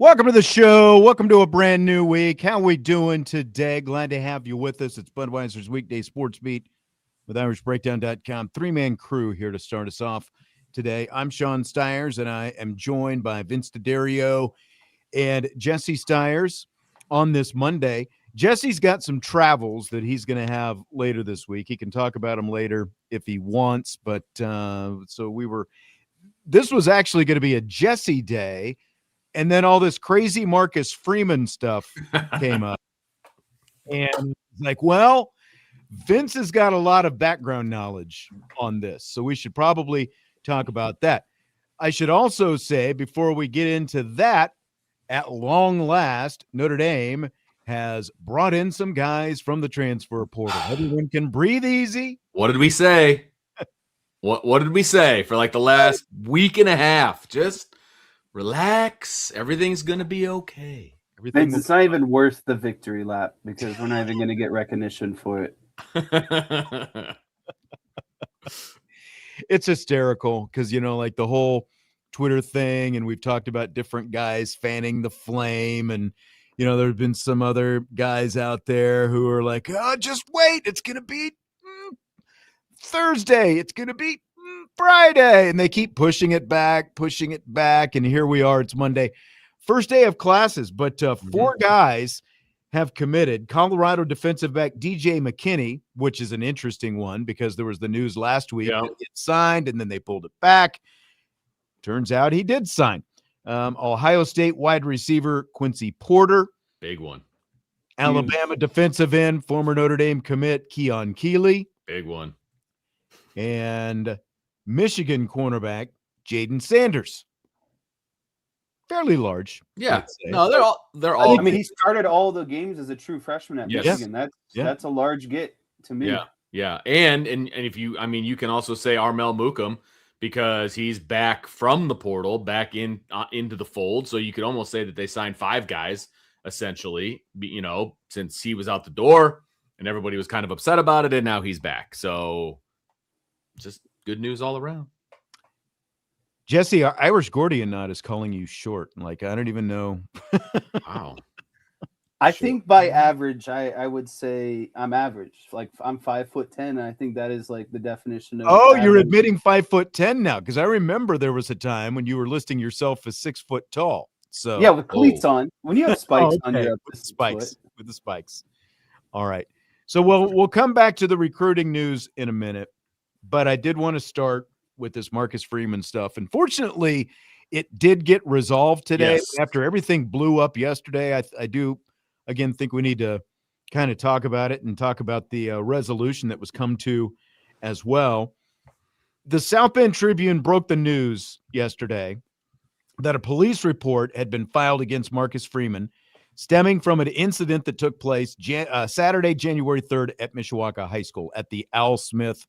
Welcome to the show. Welcome to a brand new week. How we doing today? Glad to have you with us. It's Budweiser's Weekday Sports Beat with IrishBreakdown.com. Three-man crew here to start us off today. I'm Sean Stiers, and I am joined by Vince D'Addario and Jesse Stiers on this Monday. Jesse's got some travels that he's going to have later this week. He can talk about them later if he wants, but this was actually going to be a Jesse day. And then all this crazy Marcus Freeman stuff came up. And like, well, Vince has got a lot of background knowledge on this, so we should probably talk about that. I should also say, before we get into that, at long last, Notre Dame has brought in some guys from the transfer portal. Everyone can breathe easy. What did we say? What did we say for like the last week and a half? Just relax. Everything's going to be okay. Vince, it's not even worth the victory lap because we're not even going to get recognition for it. It's hysterical because, like the whole Twitter thing, and we've talked about different guys fanning the flame, and, there have been some other guys out there who are like, oh, just wait. It's going to be Thursday. It's going to be Friday, and they keep pushing it back, and here we are. It's Monday, first day of classes, but four guys have committed. Colorado defensive back DJ McKinney, which is an interesting one because there was the news last week that it signed, and then they pulled it back. Turns out he did sign. Ohio State wide receiver Quincy Porter. Big one. Alabama defensive end, former Notre Dame commit Keon Keeley. Big one. And Michigan cornerback Jaden Sanders. Fairly large. Yeah. No, they're all. I mean, he started all the games as a true freshman at Michigan. That's a large get to me. Yeah. And if you can also say Armel Mukum because he's back from the portal, back into the fold. So you could almost say that they signed five guys essentially, since he was out the door and everybody was kind of upset about it, and now he's back. So just good news all around. Jesse, our Irish Gordian Knot is calling you short. Like, I don't even know. Wow. I think by average, I would say I'm average. Like, I'm 5'10", and I think that is like the definition of average. You're admitting 5'10" now, because I remember there was a time when you were listing yourself as 6 foot tall. So yeah, with cleats on. When you have spikes on, you're up with the spikes. All right. So we'll come back to the recruiting news in a minute, but I did want to start with this Marcus Freeman stuff. Unfortunately, it did get resolved today. Yes. After everything blew up yesterday. I do, again, think we need to kind of talk about it and talk about the resolution that was come to as well. The South Bend Tribune broke the news yesterday that a police report had been filed against Marcus Freeman stemming from an incident that took place Saturday, January 3rd at Mishawaka High School at the Al Smith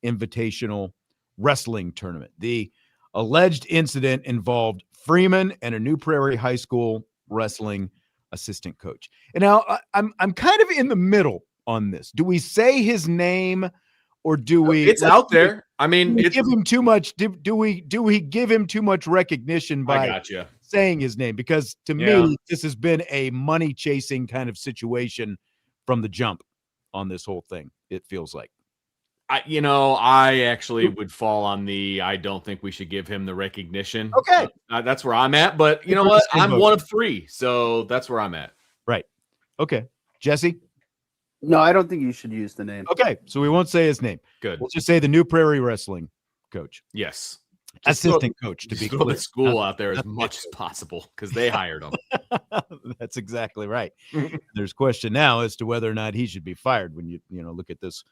Invitational Wrestling Tournament. The alleged incident involved Freeman and a New Prairie High School wrestling assistant coach. And now I'm kind of in the middle on this. Do we say his name, or do we? It's out there. I mean, give him too much. Do we give him too much recognition by saying his name? Because to me, this has been a money chasing kind of situation from the jump on this whole thing. It feels like. I actually would fall on I don't think we should give him the recognition. Okay. That's where I'm at. But you know what? I'm one of three. So that's where I'm at. Right. Okay. Jesse? No, I don't think you should use the name. Okay. So we won't say his name. Good. We'll just say the New Prairie Wrestling coach. Yes. Assistant coach, to be clear. Go to school out there as much as possible because they hired him. That's exactly right. There's question now as to whether or not he should be fired when you look at this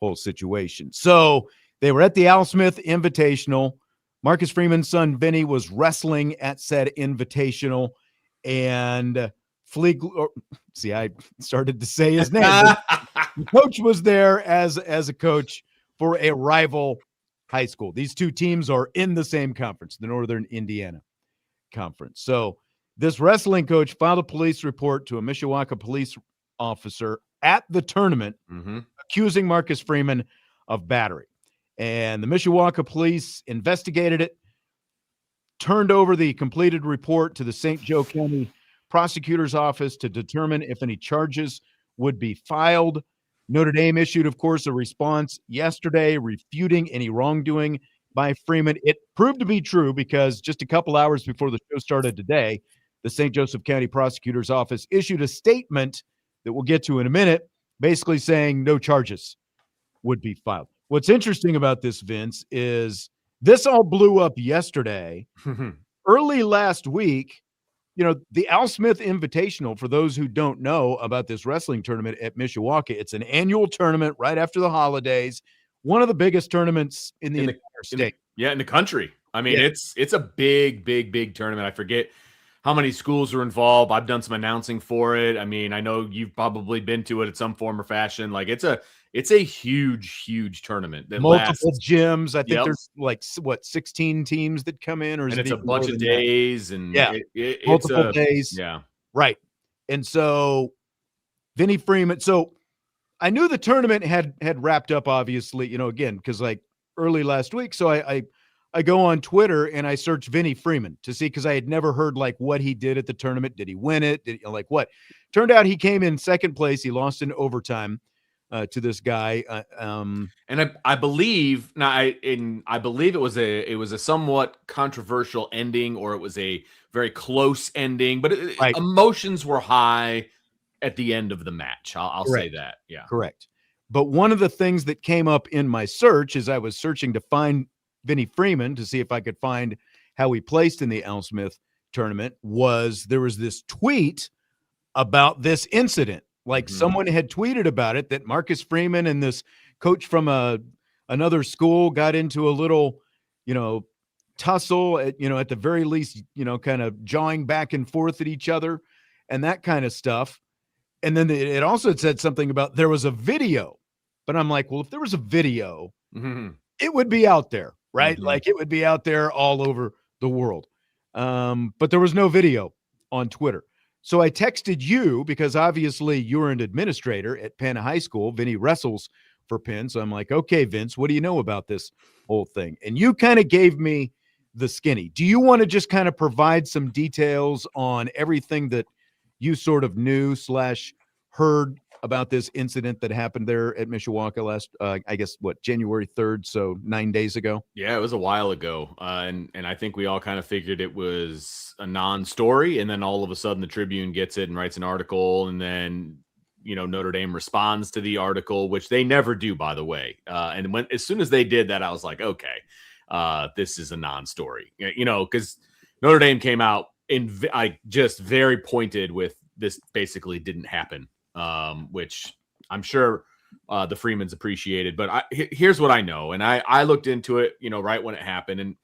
whole situation. So they were at the Al Smith Invitational. Marcus Freeman's son Vinny was wrestling at said invitational, and I started to say his name. The coach was there as a coach for a rival high school. These two teams are in the same conference, the Northern Indiana Conference. So this wrestling coach filed a police report to a Mishawaka police officer at the tournament, accusing Marcus Freeman of battery. And the Mishawaka police investigated it. turned over the completed report to the St. Joe County Prosecutor's Office to determine if any charges would be filed. Notre Dame issued, of course, a response yesterday refuting any wrongdoing by Freeman. It proved to be true because just a couple hours before the show started today, the St. Joseph County Prosecutor's Office issued a statement that we'll get to in a minute, basically saying no charges would be filed. What's interesting about this, Vince, is this all blew up yesterday. Early last week, the Al Smith Invitational, for those who don't know about this wrestling tournament at Mishawaka, it's an annual tournament right after the holidays, one of the biggest tournaments in the entire state. In the country. I mean, it's a big tournament. I forget how many schools are involved. I've done some announcing for it. I mean, I know you've probably been to it in some form or fashion. Like it's a huge tournament that multiple lasts. gyms. I think there's 16 teams that come in, or and it's a bunch of days and multiple days. Yeah. Right. And so Vinnie Freeman. So I knew the tournament had wrapped up, obviously, again, because like early last week. So I go on Twitter and I search Vinnie Freeman to see, because I had never heard like what he did at the tournament. Did he win it? Like what? Turned out he came in second place. He lost in overtime to this guy. And I believe I believe it was a somewhat controversial ending, or it was a very close ending, but emotions were high at the end of the match. I'll say that. Yeah. Correct. But one of the things that came up in my search as I was searching to find Vinnie Freeman to see if I could find how he placed in the Al Smith tournament there was this tweet about this incident. Like someone had tweeted about it, that Marcus Freeman and this coach from another school got into a little, tussle at the very least, kind of jawing back and forth at each other and that kind of stuff. And then it also said something about there was a video, but I'm like, well, if there was a video, it would be out there, right? Like it would be out there all over the world. But there was no video on Twitter. So I texted you because obviously you're an administrator at Penn High School. Vinny wrestles for Penn. So I'm like, okay, Vince, what do you know about this whole thing? And you kind of gave me the skinny. Do you want to just kind of provide some details on everything that you sort of knew / heard about this incident that happened there at Mishawaka last, January 3rd. So 9 days ago. Yeah, it was a while ago. And I think we all kind of figured it was a non-story. And then all of a sudden the Tribune gets it and writes an article. And then, Notre Dame responds to the article, which they never do, by the way. And as soon as they did that, I was like, okay, this is a non-story, because Notre Dame came out just very pointed with this basically didn't happen. Which I'm sure the Freemans appreciated. But here's what I know. And I looked into it, right when it happened. And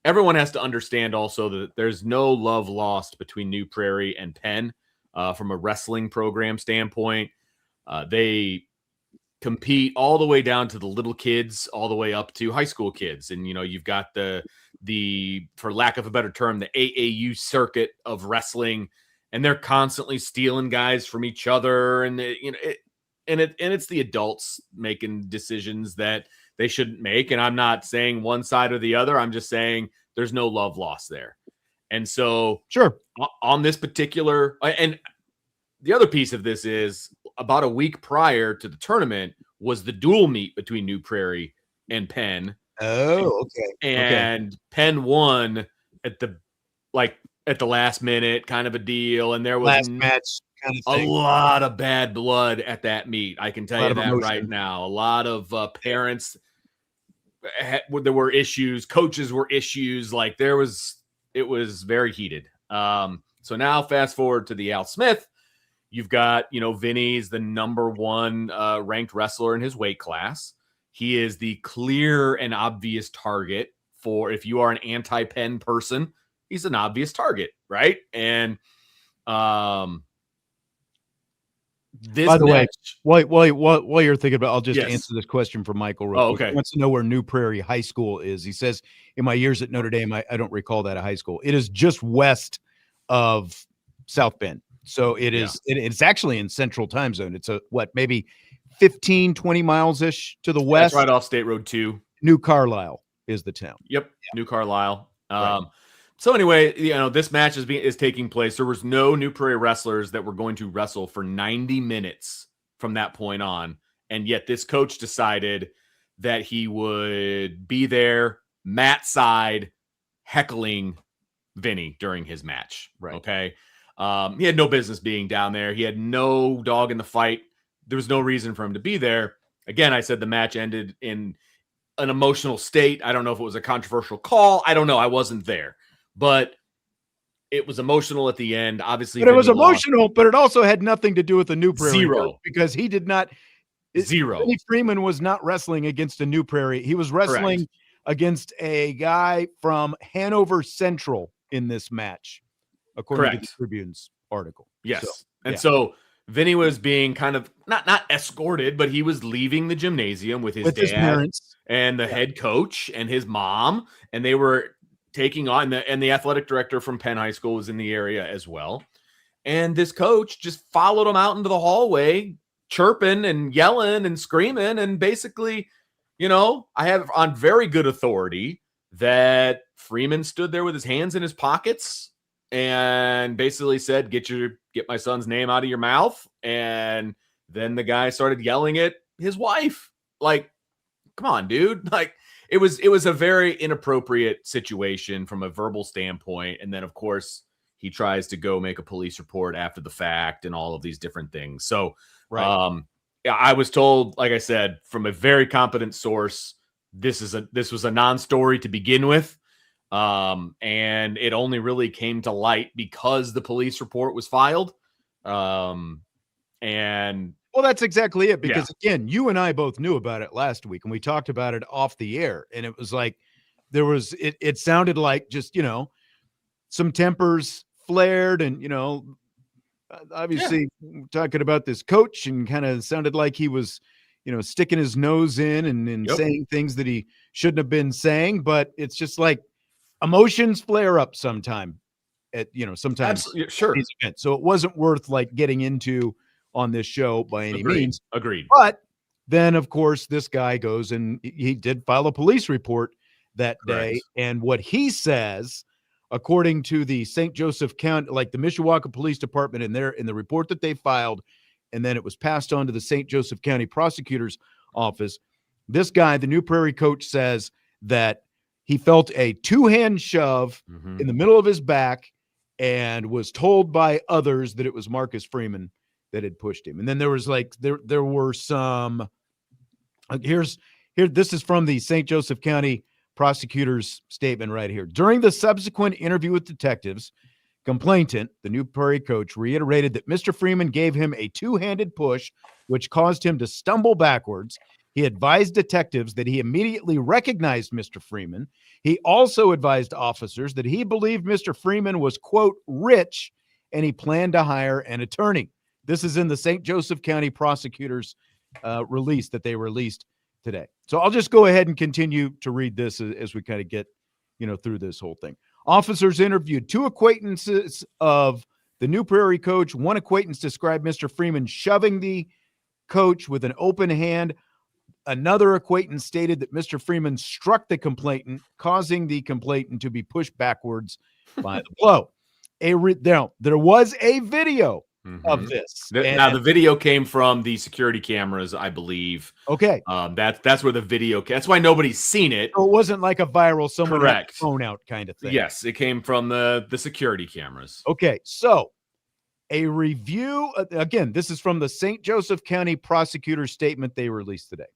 everyone has to understand also that there's no love lost between New Prairie and Penn from a wrestling program standpoint. They compete all the way down to the little kids, all the way up to high school kids. And, you've got the for lack of a better term, the AAU circuit of wrestling. And they're constantly stealing guys from each other, and it's the adults making decisions that they shouldn't make. And I'm not saying one side or the other. I'm just saying there's no love lost there. And so, sure, on this particular, and the other piece of this is about a week prior to the tournament was the dual meet between New Prairie and Penn. Oh, okay. And Penn won at the last minute, kind of a deal, and there was last match kind of thing. A lot of bad blood at that meet. I can tell you that right now. A lot of parents, there were issues, coaches were issues. Like it was very heated. So now fast forward to the Al Smith. You've got, Vinny's the number one ranked wrestler in his weight class. He is the clear and obvious target for, if you are an anti-Penn person, he's an obvious target, right? And this by the match, way, while you're thinking about, I'll just answer this question for Michael real quick. Okay. He wants to know where New Prairie High School is. He says, in my years at Notre Dame, I don't recall that a high school. It is just west of South Bend. So it is. It's actually in Central Time Zone. It's maybe 15, 20 miles-ish to the west. That's right off State Road 2. New Carlisle is the town. Yep, yeah. New Carlisle. Right. So anyway, this match is taking place. There was no New Prairie wrestlers that were going to wrestle for 90 minutes from that point on. And yet this coach decided that he would be there, mat side, heckling Vinny during his match. Right. Okay. He had no business being down there. He had no dog in the fight. There was no reason for him to be there. Again, I said the match ended in an emotional state. I don't know if it was a controversial call. I don't know. I wasn't there. But it was emotional at the end. Obviously, but it was emotional, but it also had nothing to do with the New Prairie. Zero. Because he did not. Zero. Vinny Freeman was not wrestling against a New Prairie. He was wrestling against a guy from Hanover Central in this match, according to the Tribune's article. Yes. So Vinny was being kind of not escorted, but he was leaving the gymnasium with his parents and the head coach and his mom, and they were taking on the athletic director from Penn High School was in the area as well. And this coach just followed him out into the hallway, chirping and yelling and screaming. And basically, I have on very good authority that Freeman stood there with his hands in his pockets and basically said, get my son's name out of your mouth. And then the guy started yelling at his wife. Like, come on, dude. Like, it was a very inappropriate situation from a verbal standpoint. And then, of course, he tries to go make a police report after the fact and all of these different things. So, I was told, like I said, from a very competent source, this was a non-story to begin with. And it only really came to light because the police report was filed. Well, that's exactly it. Because again, you and I both knew about it last week, and we talked about it off the air. And it was like it sounded like just some tempers flared, and obviously talking about this coach, and kind of sounded like he was sticking his nose in and saying things that he shouldn't have been saying. But it's just like emotions flare up sometime at sometimes. Absolutely, sure. So it wasn't worth like getting into on this show by any means. Agreed. But then, of course, this guy goes and he did file a police report that day. And what he says, according to the St. Joseph County, like the Mishawaka Police Department in the report that they filed, and then it was passed on to the St. Joseph County Prosecutor's Office, this guy, the New Prairie coach, says that he felt a two-hand shove in the middle of his back and was told by others that it was Marcus Freeman that had pushed him. And then there was there were some, this is from the St. Joseph County prosecutor's statement right here. During the subsequent interview with detectives, complainant, the New Prairie coach, reiterated that Mr. Freeman gave him a two-handed push, which caused him to stumble backwards. He advised detectives that he immediately recognized Mr. Freeman. He also advised officers that he believed Mr. Freeman was, quote, rich, and he planned to hire an attorney. This is in the St. Joseph County prosecutor's release that they released today. So I'll just go ahead and continue to read this as we kind of get, through this whole thing. Officers interviewed two acquaintances of the New Prairie coach. One acquaintance described Mr. Freeman shoving the coach with an open hand. Another acquaintance stated that Mr. Freeman struck the complainant, causing the complainant to be pushed backwards by the blow. There was a video of this. Now the video came from the security cameras, I believe. Okay. That's where the video came. That's why nobody's seen it. So it wasn't like a viral someone had phone out kind of thing. Yes, it came from the security cameras. Okay. So a review, again, this is from the St. Joseph County prosecutor's statement they released today.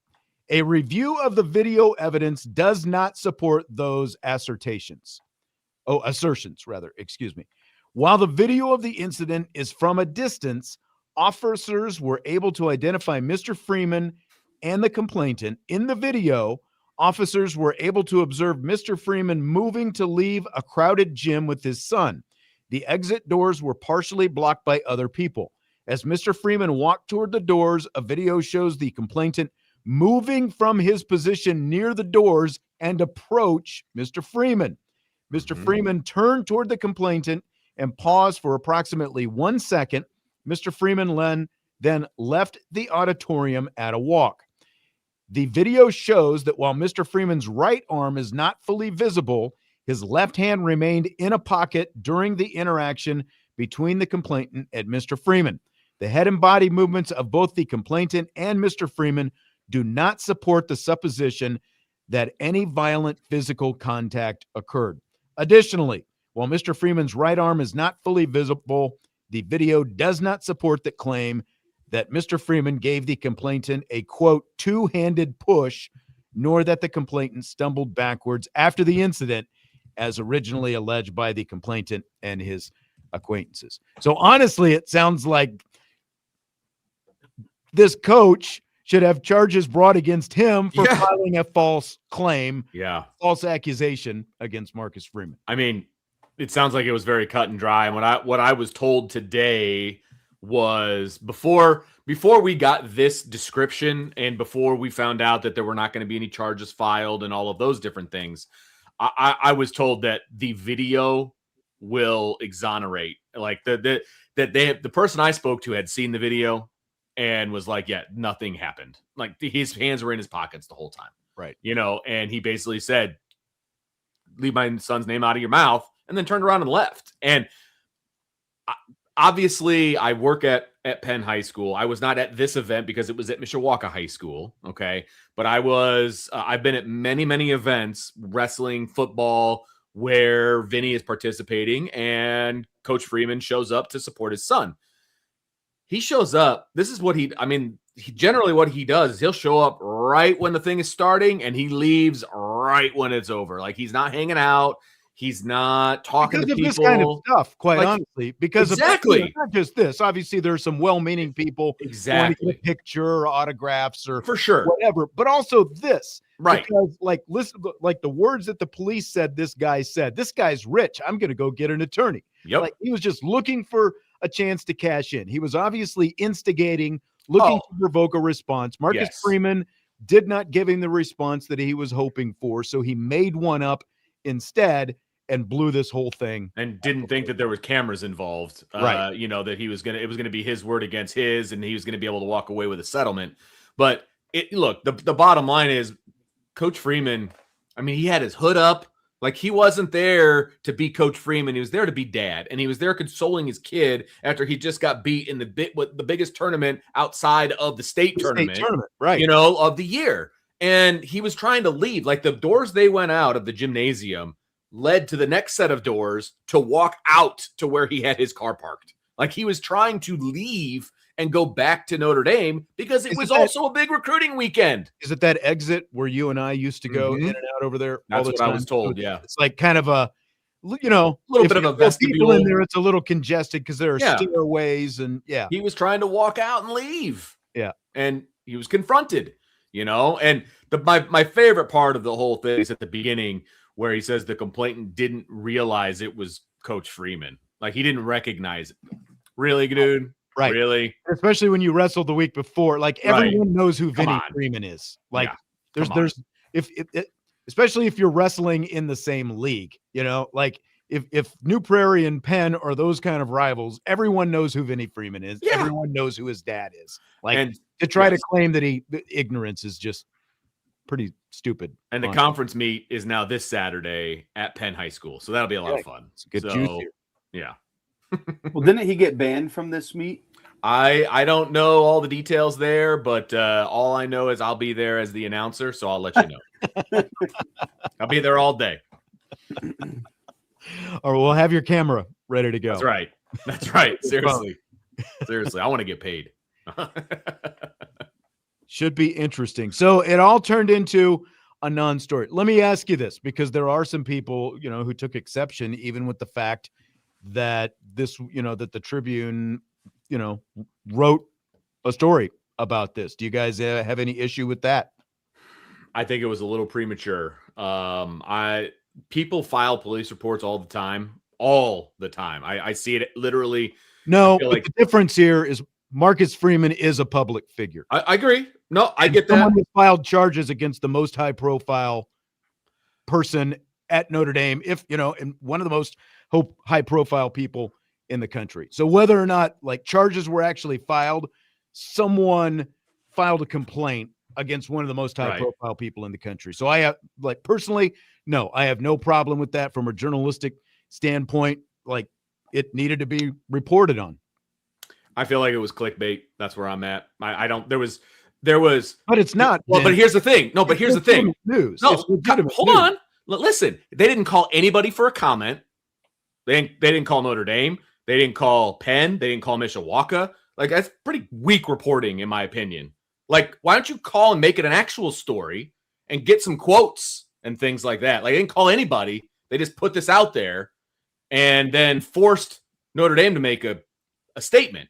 A review of the video evidence does not support those assertions, excuse me. While the video of the incident is from a distance, officers were able to identify Mr. Freeman and the complainant. In the video, officers were able to observe Mr. Freeman moving to leave a crowded gym with his son. The exit doors were partially blocked by other people. As Mr. Freeman walked toward the doors, a video shows the complainant moving from his position near the doors and approach Mr. Freeman. Mr. Freeman turned toward the complainant and paused for approximately 1 second. Mr. Freeman then left the auditorium at a walk. The video shows that while Mr. Freeman's right arm is not fully visible, His left hand remained in a pocket during the interaction between the complainant and Mr. Freeman. The head and body movements of both the complainant and Mr. Freeman do not support the supposition that any violent physical contact occurred. Additionally, while Mr. Freeman's right arm is not fully visible, the video does not support the claim that Mr. Freeman gave the complainant a, quote, two-handed push, nor that the complainant stumbled backwards after the incident, as originally alleged by the complainant and his acquaintances. So honestly, it sounds like this coach should have charges brought against him for filing a false claim, false accusation against Marcus Freeman. I mean, it sounds like it was very cut and dry. And what I was told today was before we got this description and before we found out that there were not going to be any charges filed and all of those different things, I was told that the video will exonerate. Like the person I spoke to had seen the video and was like, yeah, nothing happened. Like his hands were in his pockets the whole time. Right. And he basically said, leave my son's name out of your mouth, and then turned around and left. And obviously I work at Penn High School. I was not at this event because it was at Mishawaka High School. Okay. But I've been at many, many events, wrestling, football, where Vinny is participating and Coach Freeman shows up to support his son. He shows up. This is what generally what he does is he'll show up right when the thing is starting and he leaves right when it's over. Like he's not hanging out. He's not talking to people. This kind of stuff, quite honestly, because exactly. Of not just this. Obviously, there's some well-meaning people want to get a picture or autographs or for sure whatever, but also this. Right. Because listen, like the words that the police said, this guy's rich. I'm going to go get an attorney. Yep. Like he was just looking for a chance to cash in. He was obviously instigating, looking to provoke a response. Marcus Freeman did not give him the response that he was hoping for, so he made one up instead and blew this whole thing. And didn't think that there was cameras involved. Right. That it was gonna be his word against his, and he was gonna be able to walk away with a settlement. But the bottom line is Coach Freeman, I mean, he had his hood up. Like he wasn't there to be Coach Freeman. He was there to be dad. And he was there consoling his kid after he just got beat in the biggest tournament outside of the state tournament, right. Of the year. And he was trying to leave. Like the doors they went out of the gymnasium led to the next set of doors to walk out to where he had his car parked. Like he was trying to leave and go back to Notre Dame because it was also a big recruiting weekend. Is it that exit where you and I used to go in and out over there? That's what I was told. Yeah. It's like kind of a little bit of a vestibule in there. It's a little congested because there are stairways and he was trying to walk out and leave. Yeah. And he was confronted, and my favorite part of the whole thing is at the beginning where he says the complainant didn't realize it was Coach Freeman. Like he didn't recognize it. Really, dude? Right. Really? Especially when you wrestled the week before. Like everyone knows who Vinny Freeman is. Like especially if you're wrestling in the same league, like if New Prairie and Penn are those kind of rivals, everyone knows who Vinny Freeman is. Yeah. Everyone knows who his dad is. Like and to try to claim that ignorance is just pretty stupid. And the conference meet is now this Saturday at Penn High School. So that'll be a lot of fun. It's a good juice here. Yeah. Well, didn't he get banned from this meet? I don't know all the details there, but all I know is I'll be there as the announcer, so I'll let you know. I'll be there all day. Or we'll have your camera ready to go. That's right. Seriously. I want to get paid. Should be interesting. So it all turned into a non-story. Let me ask you this, because there are some people, who took exception even with the fact that that the Tribune, wrote a story about this. Do you guys have any issue with that? I think it was a little premature. People file police reports all the time. I see it literally. No, but the difference here is Marcus Freeman is a public figure. I agree. No, I get that. Someone who filed charges against the most high-profile person at Notre Dame, and one of the most high-profile people in the country. So whether or not charges were actually filed, someone filed a complaint against one of the most high-profile people in the country. So I personally no, I have no problem with that from a journalistic standpoint. Like, it needed to be reported on. I feel like it was clickbait. That's where I'm at. I don't. There was. But it's not. Well, but here's the thing. No, but here's the thing. News. No, hold on. Listen, they didn't call anybody for a comment. They didn't call Notre Dame. They didn't call Penn. They didn't call Mishawaka. Like, that's pretty weak reporting, in my opinion. Like, why don't you call and make it an actual story and get some quotes and things like that? Like, they didn't call anybody. They just put this out there and then forced Notre Dame to make a statement,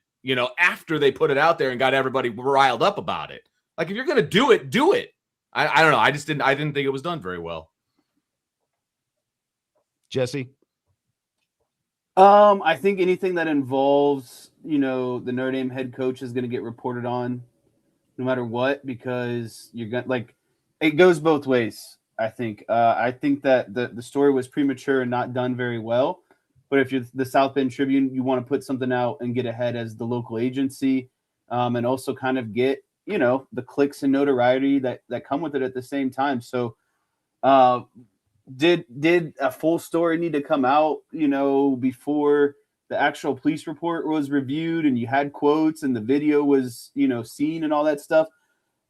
after they put it out there and got everybody riled up about it. Like, if you're going to do it, do it. I don't know. I didn't think it was done very well. Jesse? I think anything that involves, the Notre Dame head coach is going to get reported on no matter what, because you're going to, it goes both ways. I think that the story was premature and not done very well. But if you're the South Bend Tribune, you want to put something out and get ahead as the local agency, and also kind of get, the clicks and notoriety that come with it at the same time. So did a full story need to come out, before the actual police report was reviewed and you had quotes and the video was, seen and all that stuff?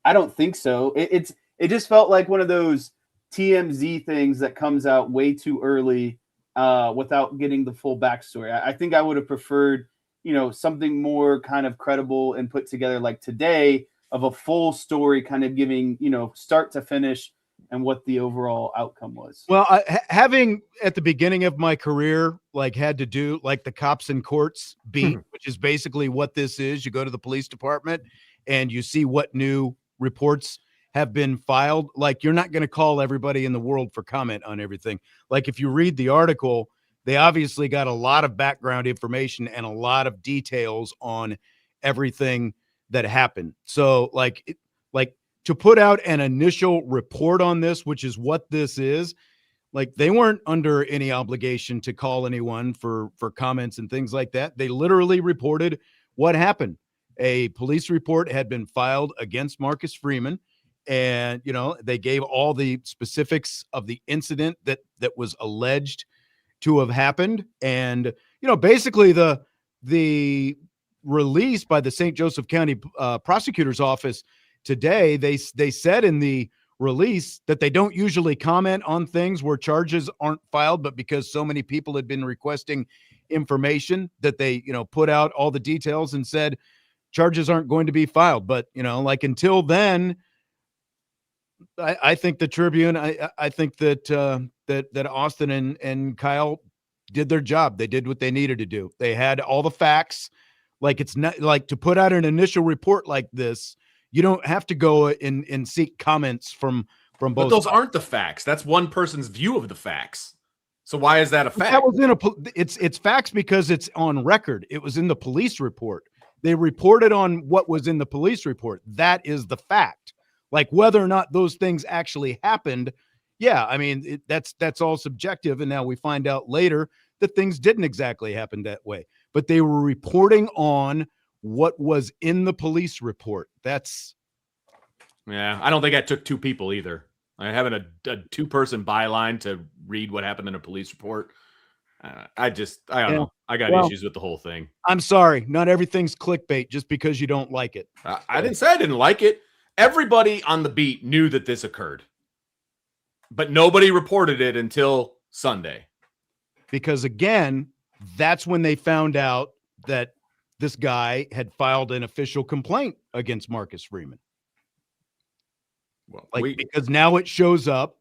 I don't think so. It just felt like one of those TMZ things that comes out way too early, without getting the full backstory. I think I would have preferred, something more kind of credible and put together like today, of a full story kind of giving, start to finish and what the overall outcome was. Well, having at the beginning of my career, had to do the cops and courts beat, which is basically what this is. You go to the police department and you see what new reports have been filed. You're not going to call everybody in the world for comment on everything. If you read the article, they obviously got a lot of background information and a lot of details on everything that happened. So to put out an initial report on this, which is what this is, they weren't under any obligation to call anyone for comments and things like that. They literally reported what happened. A police report had been filed against Marcus Freeman. And, they gave all the specifics of the incident that was alleged to have happened. And, basically the release by the St. Joseph County prosecutor's office today, they said in the release that they don't usually comment on things where charges aren't filed, but because so many people had been requesting information that they, put out all the details and said charges aren't going to be filed. But, until then, I think the Tribune, I think that Austin and Kyle did their job. They did what they needed to do. They had all the facts. It's not to put out an initial report like this. You don't have to go and seek comments from both. But those aren't the facts. That's one person's view of the facts. So why is that a fact? That was it's facts because it's on record. It was in the police report. They reported on what was in the police report. That is the fact. Whether or not those things actually happened, yeah, I mean, that's all subjective. And now we find out later that things didn't exactly happen that way. But they were reporting on what was in the police report. Yeah, I don't think that took two people either. Having a two-person byline to read what happened in a police report, I don't know. I got issues with the whole thing. I'm sorry. Not everything's clickbait just because you don't like it. I didn't say I didn't like it. Everybody on the beat knew that this occurred, but nobody reported it until Sunday. Because again, that's when they found out that this guy had filed an official complaint against Marcus Freeman. Well, because now it shows up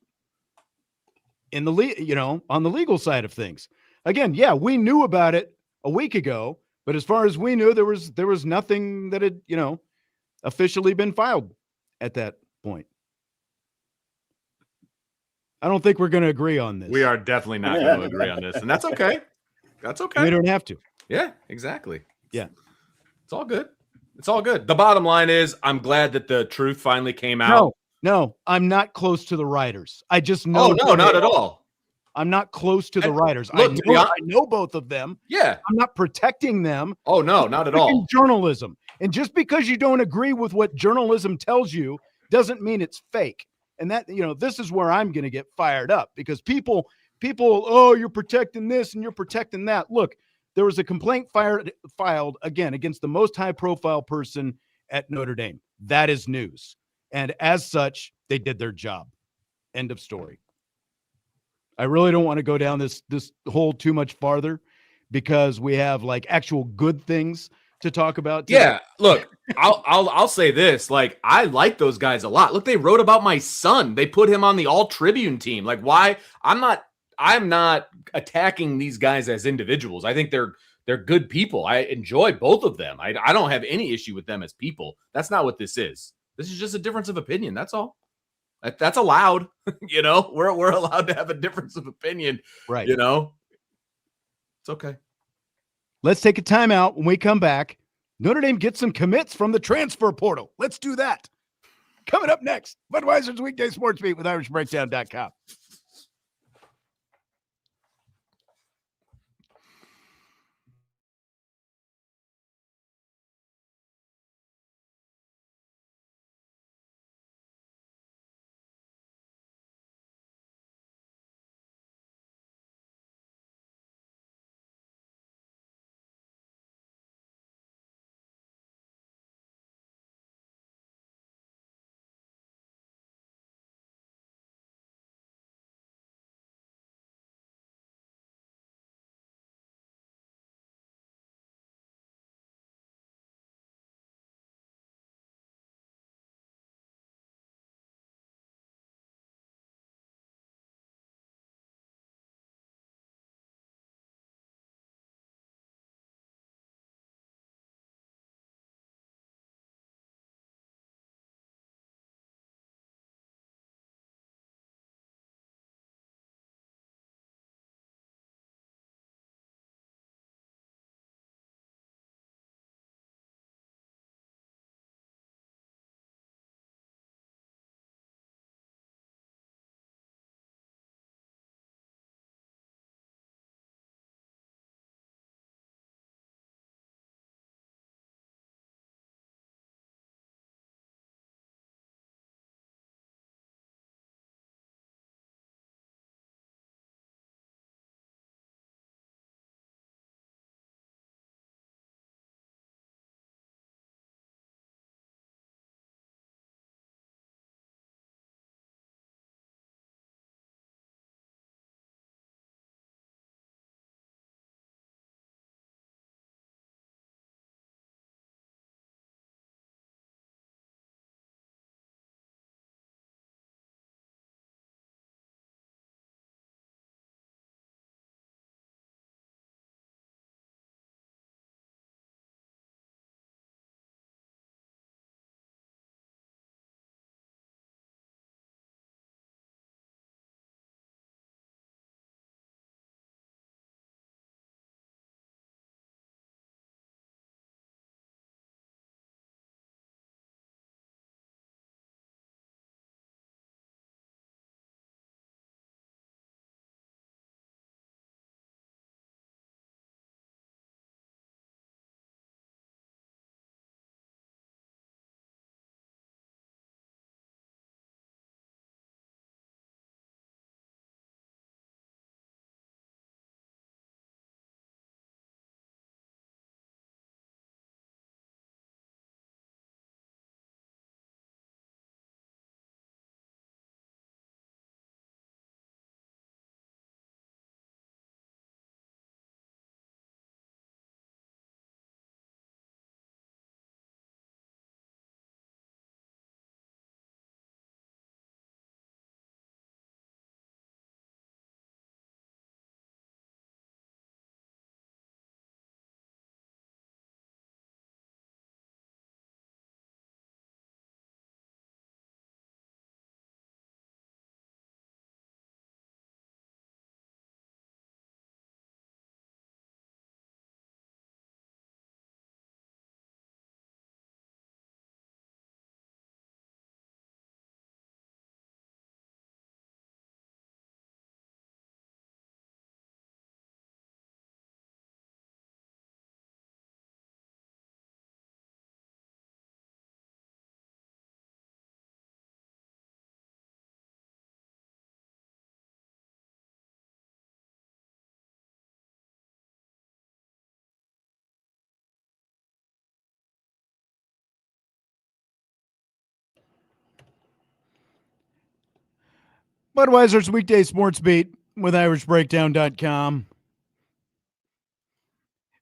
in the on the legal side of things. Again, yeah, we knew about it a week ago, but as far as we knew, there was nothing that had, officially been filed at that point. I don't think we're going to agree on this. We are definitely not going to agree on this, and that's okay. That's okay. We don't have to. Yeah, exactly. Yeah. It's all good. It's all good. The bottom line is I'm glad that the truth finally came out. No, I'm not close to the writers. I just know. Oh, no, not at all. I'm not close to the writers. Look, I know both of them. Yeah. I'm not protecting them. Oh, no, not at all. Journalism. And just because you don't agree with what journalism tells you doesn't mean it's fake. And that, this is where I'm going to get fired up, because people, oh, you're protecting this and you're protecting that. Look, there was a complaint filed again against the most high profile person at Notre Dame. That is news. And as such, they did their job. End of story. I really don't want to go down this hole too much farther, because we have like actual good things to talk about today. Yeah, look, I'll say this. Like, I like those guys a lot. Look, they wrote about my son. They put him on the All Tribune team. Like, why? I'm not attacking these guys as individuals. I think they're good people. I enjoy both of them. I don't have any issue with them as people. That's not what this is. This is just a difference of opinion. That's all. That's allowed. We're allowed to have a difference of opinion. Right. It's okay. Let's take a timeout. When we come back, Notre Dame gets some commits from the transfer portal. Let's do that. Coming up next, Budweiser's Weekday Sports Beat with IrishBreakdown.com. Budweiser's weekday sports beat with IrishBreakdown.com.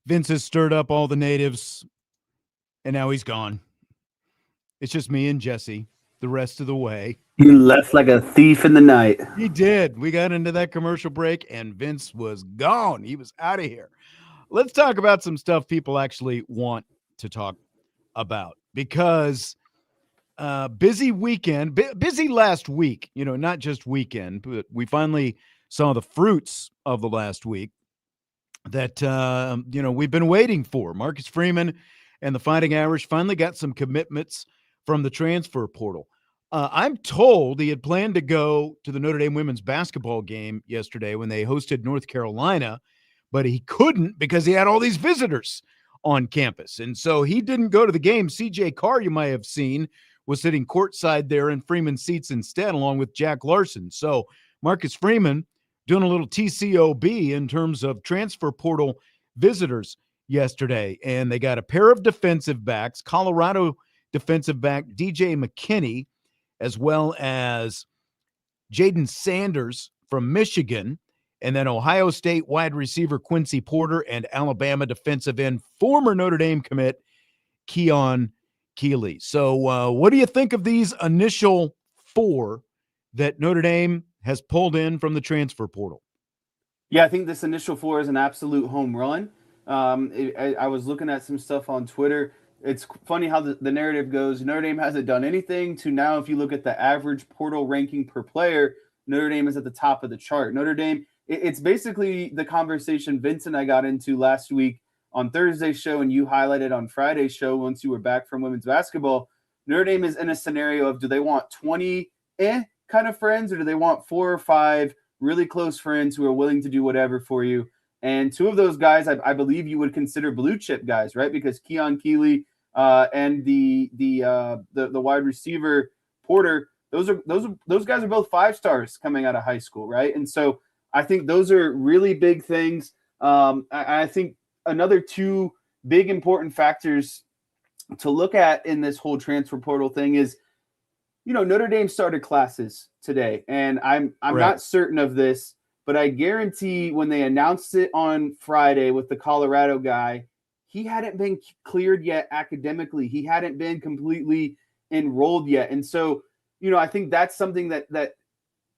Vince has stirred up all the natives, and now he's gone. It's just me and Jesse the rest of the way. He left like a thief in the night. He did. We got into that commercial break, and Vince was gone. He was out of here. Let's talk about some stuff people actually want to talk about, because busy weekend, busy last week, not just weekend, but we finally saw the fruits of the last week that, we've been waiting for. Marcus Freeman and the Fighting Irish finally got some commitments from the transfer portal. I'm told he had planned to go to the Notre Dame women's basketball game yesterday when they hosted North Carolina, but he couldn't because he had all these visitors on campus. And so he didn't go to the game. CJ Carr, you might have seen, was sitting courtside there in Freeman's seats instead, along with Jack Larson. So Marcus Freeman doing a little TCOB in terms of transfer portal visitors yesterday. And they got a pair of defensive backs, Colorado defensive back DJ McKinney, as well as Jaden Sanders from Michigan, and then Ohio State wide receiver Quincy Porter, and Alabama defensive end, former Notre Dame commit Keon Keeley. So what do you think of these initial 4 that Notre Dame has pulled in from the transfer portal? Yeah, I think this initial 4 is an absolute home run. I was looking at some stuff on Twitter. It's funny how the narrative goes. Notre Dame hasn't done anything to now. If you look at the average portal ranking per player, Notre Dame is at the top of the chart. Notre Dame, it's basically the conversation Vince and I got into last week on Thursday's show, and you highlighted on Friday's show once you were back from women's basketball. Notre Dame is in a scenario of, do they want 20 kind of friends, or do they want 4 or 5 really close friends who are willing to do whatever for you? And 2 of those guys, I believe you would consider blue chip guys, right? Because Keon Keeley and the wide receiver Porter, those guys are both 5 stars coming out of high school, right? And so I think those are really big things. I think another 2 big important factors to look at in this whole transfer portal thing is, Notre Dame started classes today, and I'm not certain of this, but I guarantee when they announced it on Friday with the Colorado guy, he hadn't been cleared yet academically. He hadn't been completely enrolled yet. And so, I think that's something that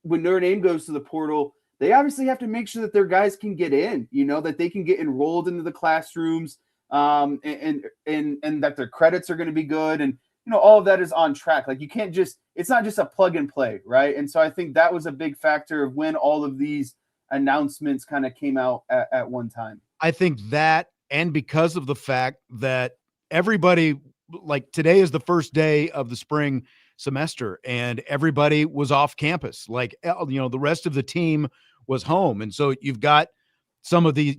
when Notre Dame goes to the portal, they obviously have to make sure that their guys can get in, that they can get enrolled into the classrooms, and that their credits are going to be good. And, all of that is on track. Like, you can't it's not just a plug and play, right? And so I think that was a big factor of when all of these announcements kind of came out at one time. I think that, and because of the fact that everybody, like, today is the first day of the spring semester and everybody was off campus. Like, the rest of the team was home. And so you've got some of these,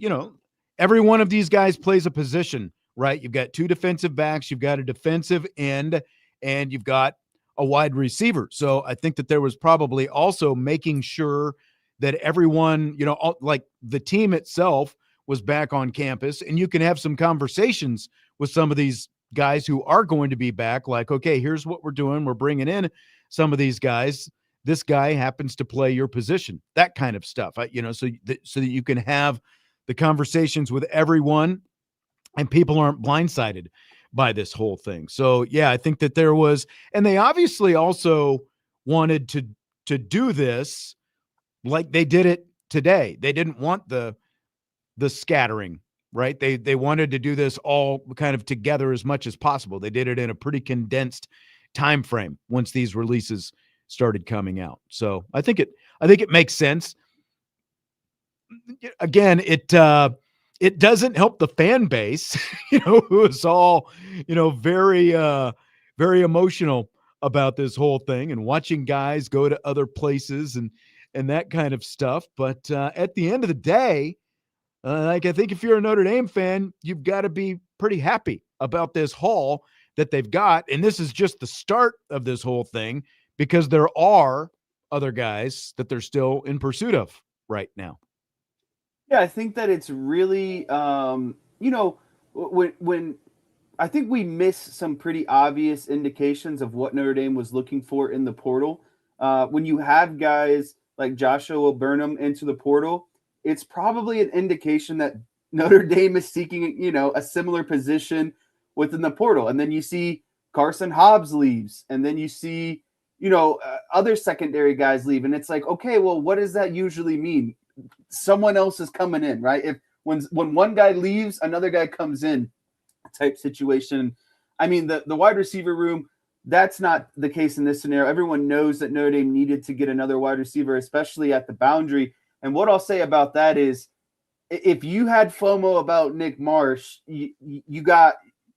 every one of these guys plays a position, right? You've got 2 defensive backs, you've got a defensive end, and you've got a wide receiver. So I think that there was probably also making sure that everyone, like the team itself was back on campus, and you can have some conversations with some of these guys who are going to be back. Like, okay, here's what we're doing. We're bringing in some of these guys. This guy happens to play your position, that kind of stuff, so that you can have the conversations with everyone and people aren't blindsided by this whole thing. So yeah, I think that there was, and they obviously also wanted to do this like they did it today. They didn't want the scattering, right? They wanted to do this all kind of together as much as possible. They did it in a pretty condensed time frame once these releases started coming out. So I think it makes sense. Again, it doesn't help the fan base, who is all, very, very emotional about this whole thing and watching guys go to other places and that kind of stuff. But at the end of the day, I think if you're a Notre Dame fan, you've got to be pretty happy about this haul that they've got. And this is just the start of this whole thing, because there are other guys that they're still in pursuit of right now. Yeah, I think that it's really, when I think we miss some pretty obvious indications of what Notre Dame was looking for in the portal. When you have guys like Joshua Burnham into the portal, it's probably an indication that Notre Dame is seeking, a similar position within the portal. And then you see Carson Hobbs leaves, and then you see, other secondary guys leave. And it's like, okay, well, what does that usually mean? Someone else is coming in, right? If when one guy leaves, another guy comes in type situation. I mean, the wide receiver room, that's not the case in this scenario. Everyone knows that Notre Dame needed to get another wide receiver, especially at the boundary. And what I'll say about that is, if you had FOMO about Nick Marsh, you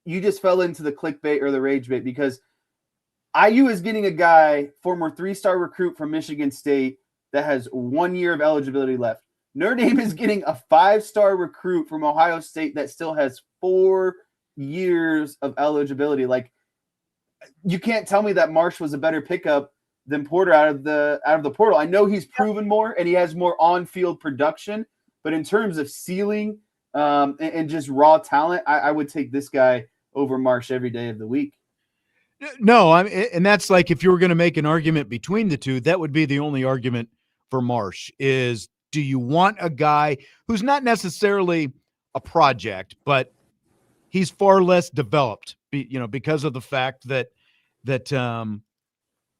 just fell into the clickbait or the rage bait, because IU is getting a guy, former 3-star recruit from Michigan State, that has 1 year of eligibility left. Notre Dame is getting a 5-star recruit from Ohio State that still has 4 years of eligibility. Like, you can't tell me that Marsh was a better pickup than Porter out of the portal. I know he's proven more and he has more on-field production, but in terms of ceiling and just raw talent, I would take this guy over Marsh every day of the week. No, and that's like, if you were going to make an argument between the two, that would be the only argument for Marsh is, do you want a guy who's not necessarily a project, but he's far less developed, because of the fact that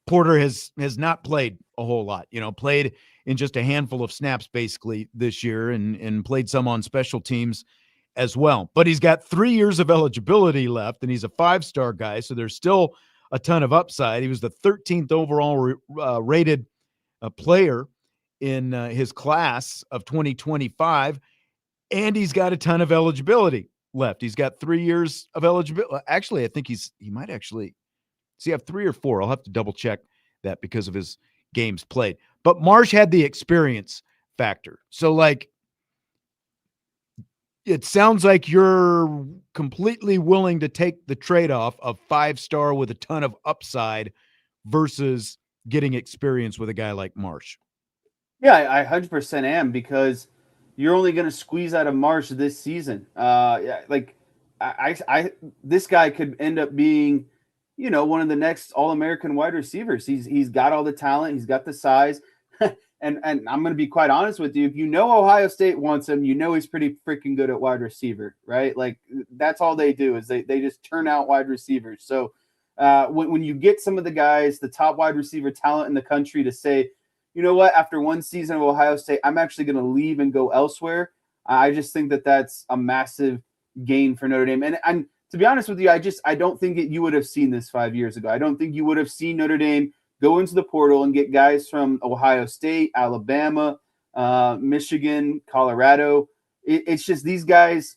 Porter has not played a whole lot, played in just a handful of snaps basically this year, and played some on special teams as well. But he's got 3 years of eligibility left, and he's a 5-star guy, so there's still a ton of upside. He was the 13th overall rated player in his class of 2025, and he's got a ton of eligibility left. He's got 3 years of eligibility. Actually, I think he might actually have 3 or 4. I'll have to double check that because of his games played. But Marsh had the experience factor. So, like, it sounds like you're completely willing to take the trade-off of 5-star with a ton of upside versus getting experience with a guy like Marsh. Yeah, I 100% am, because you're only going to squeeze out of Marsh this season. Like, this guy could end up being, one of the next All-American wide receivers. He's got all the talent. He's got the size. And I'm going to be quite honest with you. If Ohio State wants him, he's pretty freaking good at wide receiver, right? Like, that's all they do is they just turn out wide receivers. So when you get some of the guys, the top wide receiver talent in the country, to say, you know what, after one season of Ohio State, I'm actually going to leave and go elsewhere, I just think that that's a massive gain for Notre Dame. And to be honest with you, I don't think you would have seen this 5 years ago. I don't think you would have seen Notre Dame go into the portal and get guys from Ohio State, Alabama, Michigan, Colorado. It's just, these guys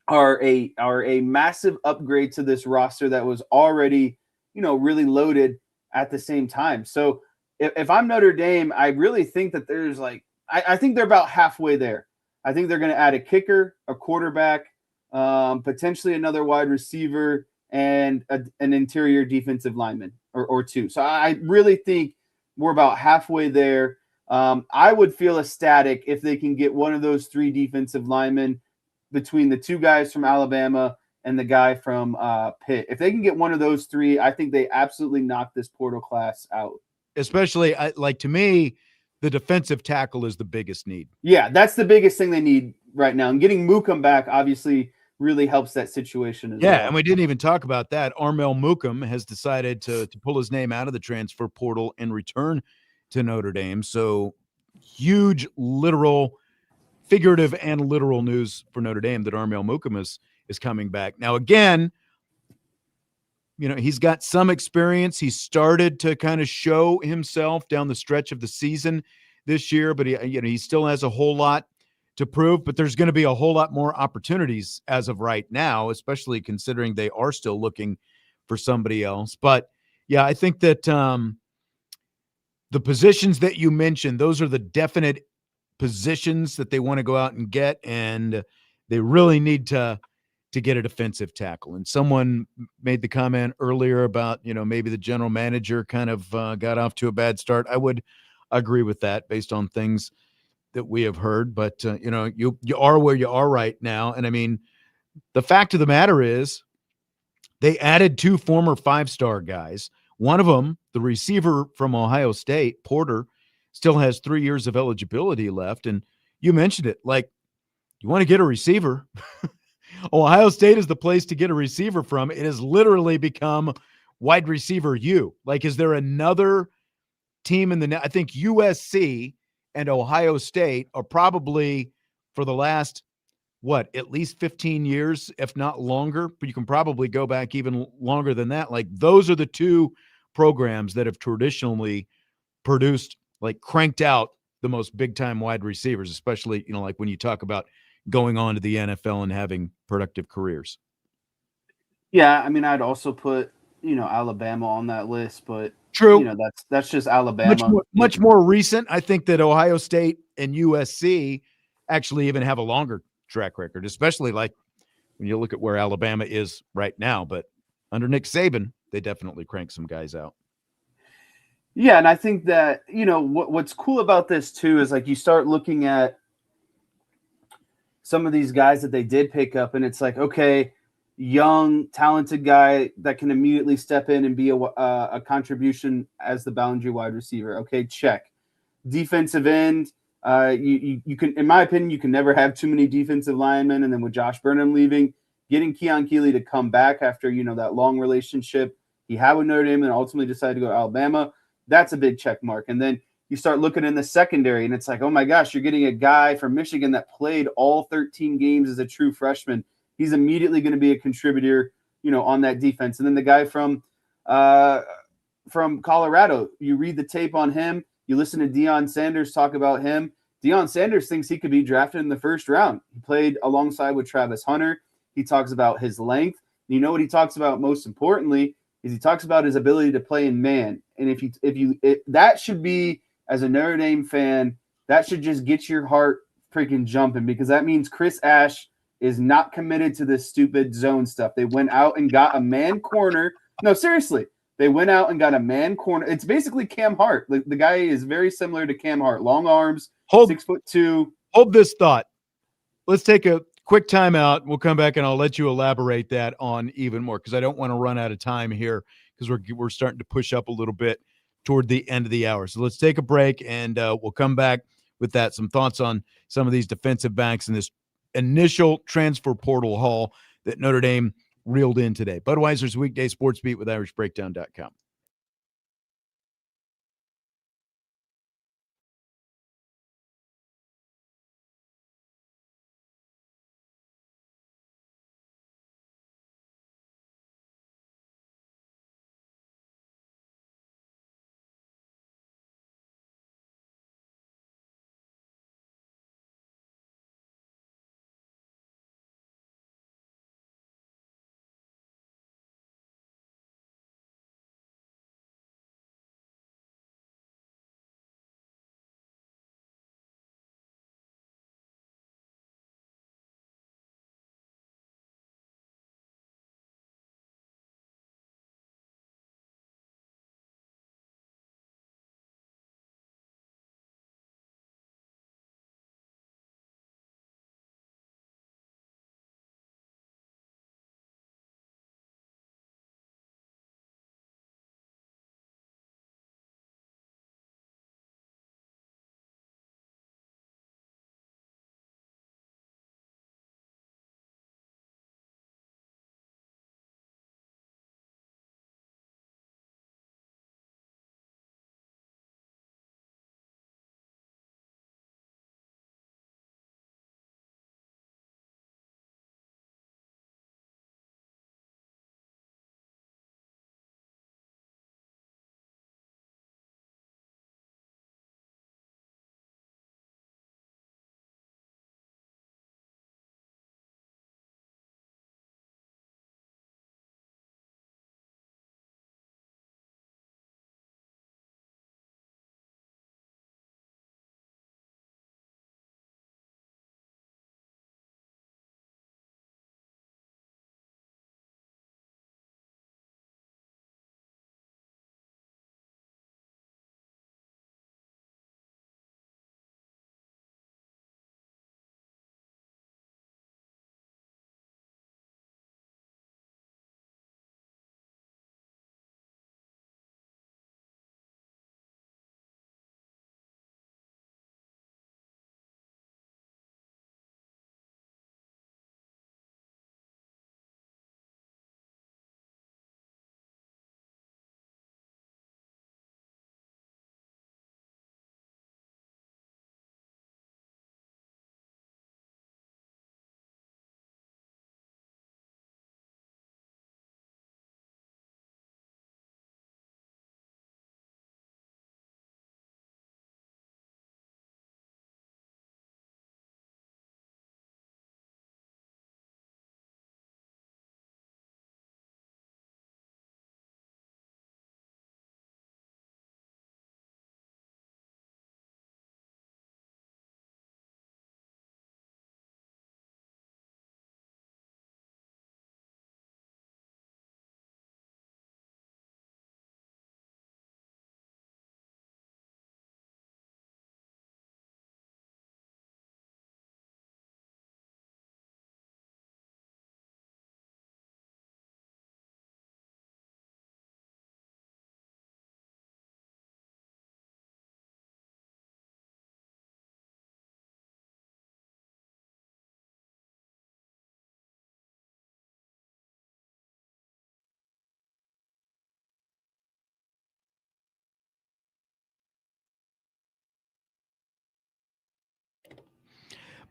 are a massive upgrade to this roster that was already, really loaded at the same time. So if I'm Notre Dame, I really think that there's I think they're about halfway there. I think they're going to add a kicker, a quarterback, potentially another wide receiver, and an interior defensive lineman or two. So I really think we're about halfway there. I would feel ecstatic if they can get one of those 3 defensive linemen between the 2 guys from Alabama and the guy from Pitt. If they can get one of those 3, I think they absolutely knock this portal class out. Especially, to me, the defensive tackle is the biggest need. Yeah, that's the biggest thing they need right now. And getting Mookum back obviously really helps that situation as well. Yeah, and we didn't even talk about that. Armel Mookum has decided to pull his name out of the transfer portal and return to Notre Dame. So huge figurative and literal news for Notre Dame that Armel Mookum is coming back. Now, again, he's got some experience. He started to kind of show himself down the stretch of the season this year, but he still has a whole lot to prove, but there's going to be a whole lot more opportunities as of right now, especially considering they are still looking for somebody else. But yeah, I think that the positions that you mentioned, those are the definite positions that they want to go out and get, and they really need to get a defensive tackle. And someone made the comment earlier about, maybe the general manager kind of got off to a bad start. I would agree with that based on things that we have heard, but you are where you are right now. And I mean, the fact of the matter is they added 2 former 5-star guys. One of them, the receiver from Ohio State, Porter, still has 3 years of eligibility left. And you mentioned it, like, you want to get a receiver. Ohio State is the place to get a receiver from. It has literally become wide receiver U. Like, is there another team in the – I think USC and Ohio State are probably for the last, at least 15 years, if not longer, but you can probably go back even longer than that. Like, those are the two programs that have traditionally produced, like, cranked out the most big-time wide receivers, especially, like when you talk about going on to the NFL and having productive careers. Yeah, I mean, I'd also put, Alabama on that list, but True. That's just Alabama. Much more recent. I think that Ohio State and USC actually even have a longer track record, especially like when you look at where Alabama is right now. But under Nick Saban, they definitely crank some guys out. Yeah, and I think that, what's cool about this too is, like, you start looking at some of these guys that they did pick up, and it's like, okay, young, talented guy that can immediately step in and be a contribution as the boundary wide receiver. Okay, check. Defensive end, you can, in my opinion, you can never have too many defensive linemen. And then with Josh Burnham leaving, getting Keon Keeley to come back after, that long relationship he had with Notre Dame and ultimately decided to go to Alabama, that's a big check mark. And then you start looking in the secondary, and it's like, oh my gosh, you're getting a guy from Michigan that played all 13 games as a true freshman. He's immediately going to be a contributor, on that defense. And then the guy from Colorado, you read the tape on him, you listen to Deion Sanders talk about him. Deion Sanders thinks he could be drafted in the first round. He played alongside with Travis Hunter. He talks about his length. You know what he talks about most importantly is he talks about his ability to play in man. And if that should be, as a Notre Dame fan, that should just get your heart freaking jumping, because that means Chris Ash is not committed to this stupid zone stuff. They went out and got a man corner. No, seriously. They went out and got a man corner. It's basically Cam Hart. The guy is very similar to Cam Hart. Long arms, 6'2". Hold this thought. Let's take a quick timeout. We'll come back and I'll let you elaborate that on even more, because I don't want to run out of time here, because we're starting to push up a little bit toward the end of the hour. So let's take a break, and we'll come back with that. Some thoughts on some of these defensive backs in this initial transfer portal haul that Notre Dame reeled in today. Budweiser's Weekday Sports Beat with IrishBreakdown.com.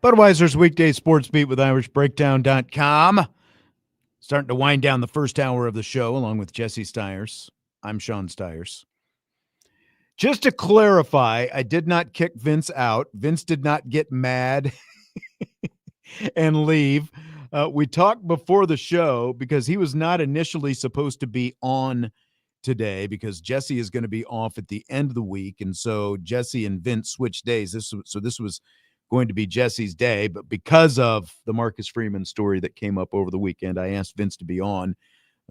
Budweiser's weekday sports beat with IrishBreakdown.com. Starting to wind down the first hour of the show along with Jesse Stiers. I'm Sean Stiers. Just to clarify, I did not kick Vince out. Vince did not get mad and leave. We talked before the show because he was not initially supposed to be on today because Jesse is going to be off at the end of the week. And so Jesse and Vince switched days. This was going to be Jesse's day, but because of the Marcus Freeman story that came up over the weekend, I asked Vince to be on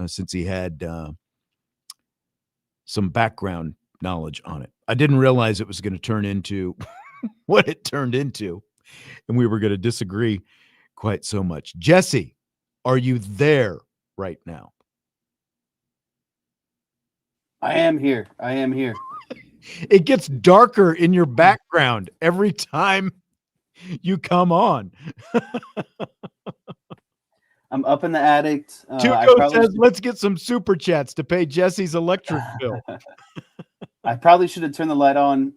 since he had some background knowledge on it. I didn't realize it was going to turn into what it turned into, and we were going to disagree quite so much. Jesse, are you there right now? I am here. It gets darker in your background every time you come on. I'm up in the attic. Tuco says, let's get some super chats to pay Jesse's electric bill. I probably should have turned the light on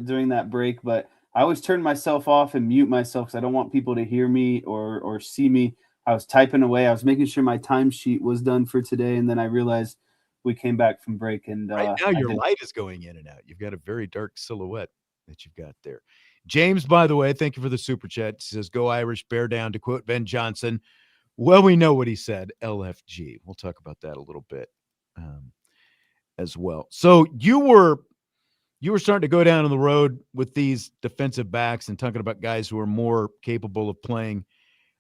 during that break, but I always turn myself off and mute myself because I don't want people to hear me or see me. I was typing away. I was making sure my timesheet was done for today, and then I realized we came back from break. And right now your light is going in and out. You've got a very dark silhouette that you've got there. James, by the way, thank you for the super chat. He says, go Irish, bear down, to quote Ben Johnson. Well, we know what he said, LFG. We'll talk about that a little bit as well. So you were starting to go down on the road with these defensive backs and talking about guys who are more capable of playing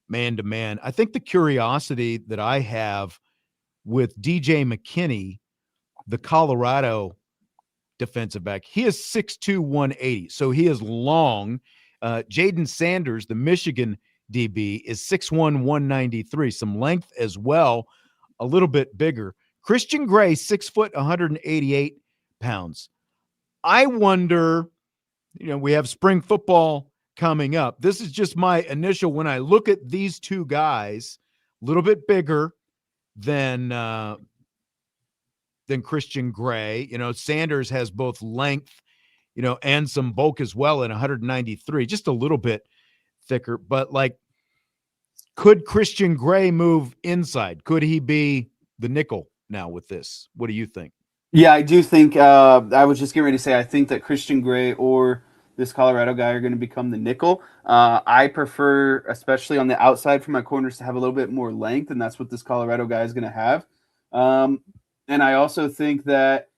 man-to-man. I think the curiosity that I have with DJ McKinney, the Colorado defensive back, he is 6'2", 180, so he is long. Jaden Sanders, the Michigan DB, is 6'1", 193, some length as well, a little bit bigger. Christian Gray, 6 foot, 188 pounds. I wonder, we have spring football coming up. This is just my initial, when I look at these two guys, a little bit bigger than Christian Gray. Sanders has both length, and some bulk as well at 193, just a little bit thicker. But could Christian Gray move inside? Could he be the nickel now with this? What do you think? Yeah, I do think I was just getting ready to say I think that Christian Gray or this Colorado guy are going to become the nickel. I prefer, especially on the outside for my corners, to have a little bit more length, and that's what this Colorado guy is going to have. And I also think that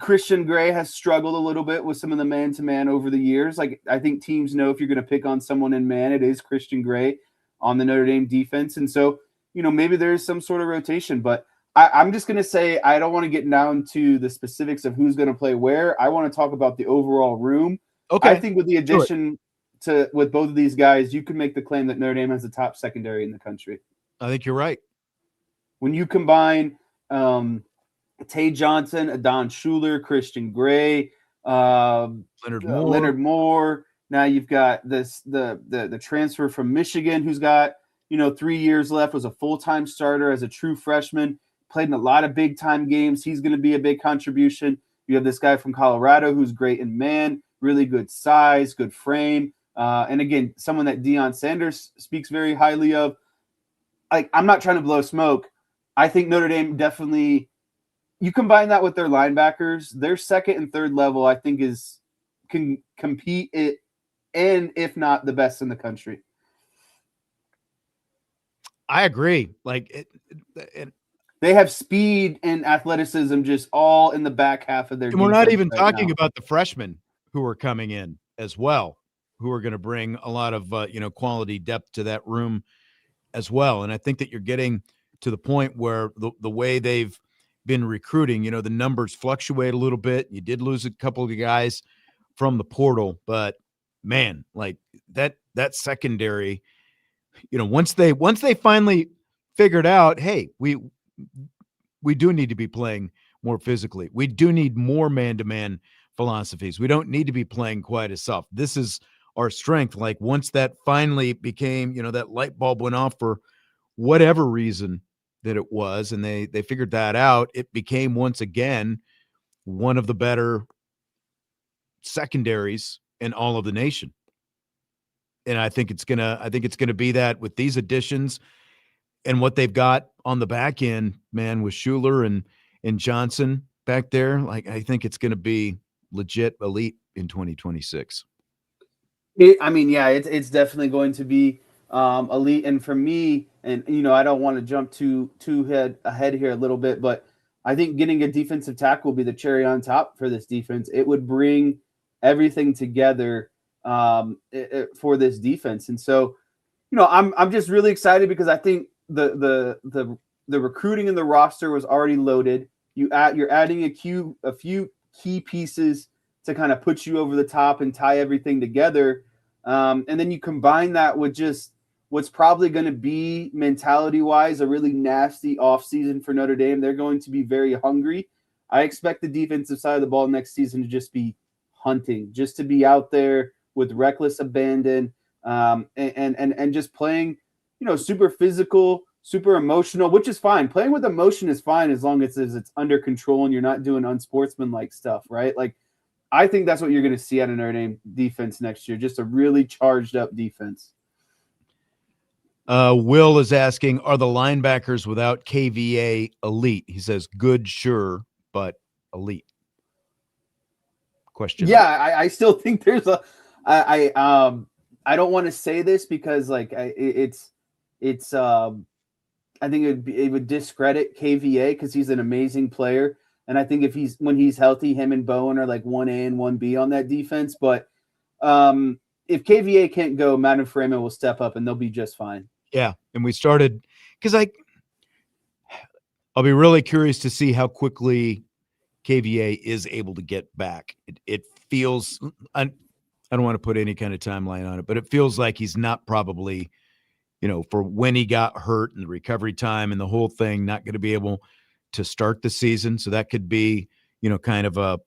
Christian Gray has struggled a little bit with some of the man-to-man over the years. I think teams know if you're going to pick on someone in man, it is Christian Gray on the Notre Dame defense. And so, maybe there's some sort of rotation, but I'm just going to say I don't want to get down to the specifics of who's going to play where. I want to talk about the overall room. Okay. I think with the addition with both of these guys, you can make the claim that Notre Dame has the top secondary in the country. I think you're right. When you combine Tay Johnson, Adon Schuler, Christian Gray, Leonard Moore. Now you've got the transfer from Michigan who's got 3 years left, was a full-time starter as a true freshman, played in a lot of big-time games. He's going to be a big contribution. You have this guy from Colorado who's great in man, really good size, good frame. And again, someone that Deion Sanders speaks very highly of. I'm not trying to blow smoke. I think Notre Dame definitely, you combine that with their linebackers, their second and third level, I think can compete it, and if not the best in the country. I agree. They have speed and athleticism just all in the back half of their defense. And we're not even talking about the freshmen who are coming in as well, who are going to bring a lot of quality depth to that room as well. And I think that you're getting to the point where the way they've been recruiting, the numbers fluctuate a little bit. You did lose a couple of guys from the portal, but man, that secondary, once they finally figured out, hey, we do need to be playing more physically. We do need more man-to-man philosophies. We don't need to be playing quite as soft. This is our strength. Once that finally became, that light bulb went off for whatever reason that it was, and they figured that out, it became once again one of the better secondaries in all of the nation. And I think it's gonna be that with these additions and what they've got on the back end, man, with Schuler and Johnson back there. Like, I think it's gonna be legit elite in 2026. It's definitely going to be elite. And for me, and I don't want to jump too ahead here a little bit, but I think getting a defensive tackle will be the cherry on top for this defense. It would bring everything together for this defense. And so, I'm just really excited because I think the recruiting in the roster was already loaded. You're adding a few key pieces to kind of put you over the top and tie everything together. And then you combine that with just what's probably going to be mentality-wise a really nasty offseason for Notre Dame. They're going to be very hungry. I expect the defensive side of the ball next season to just be hunting, just to be out there with reckless abandon, and just playing, super physical, super emotional, which is fine. Playing with emotion is fine as long as it's under control and you're not doing unsportsmanlike stuff, right? Like, I think that's what you're going to see out of Notre Dame defense next year, just a really charged up defense. Will is asking, are the linebackers without KVA elite? He says, good, sure, but elite. Question. Yeah, I still think there's I don't want to say this because I think it would discredit KVA because he's an amazing player. And I think when he's healthy, him and Bowen are like 1A and 1B on that defense. But if KVA can't go, Marcus Freeman will step up and they'll be just fine. Yeah. And we started because I'll be really curious to see how quickly KVA is able to get back. It feels, I don't want to put any kind of timeline on it, but it feels like he's not probably, for when he got hurt and the recovery time and the whole thing, not going to be able to start the season. So that could be, kind of a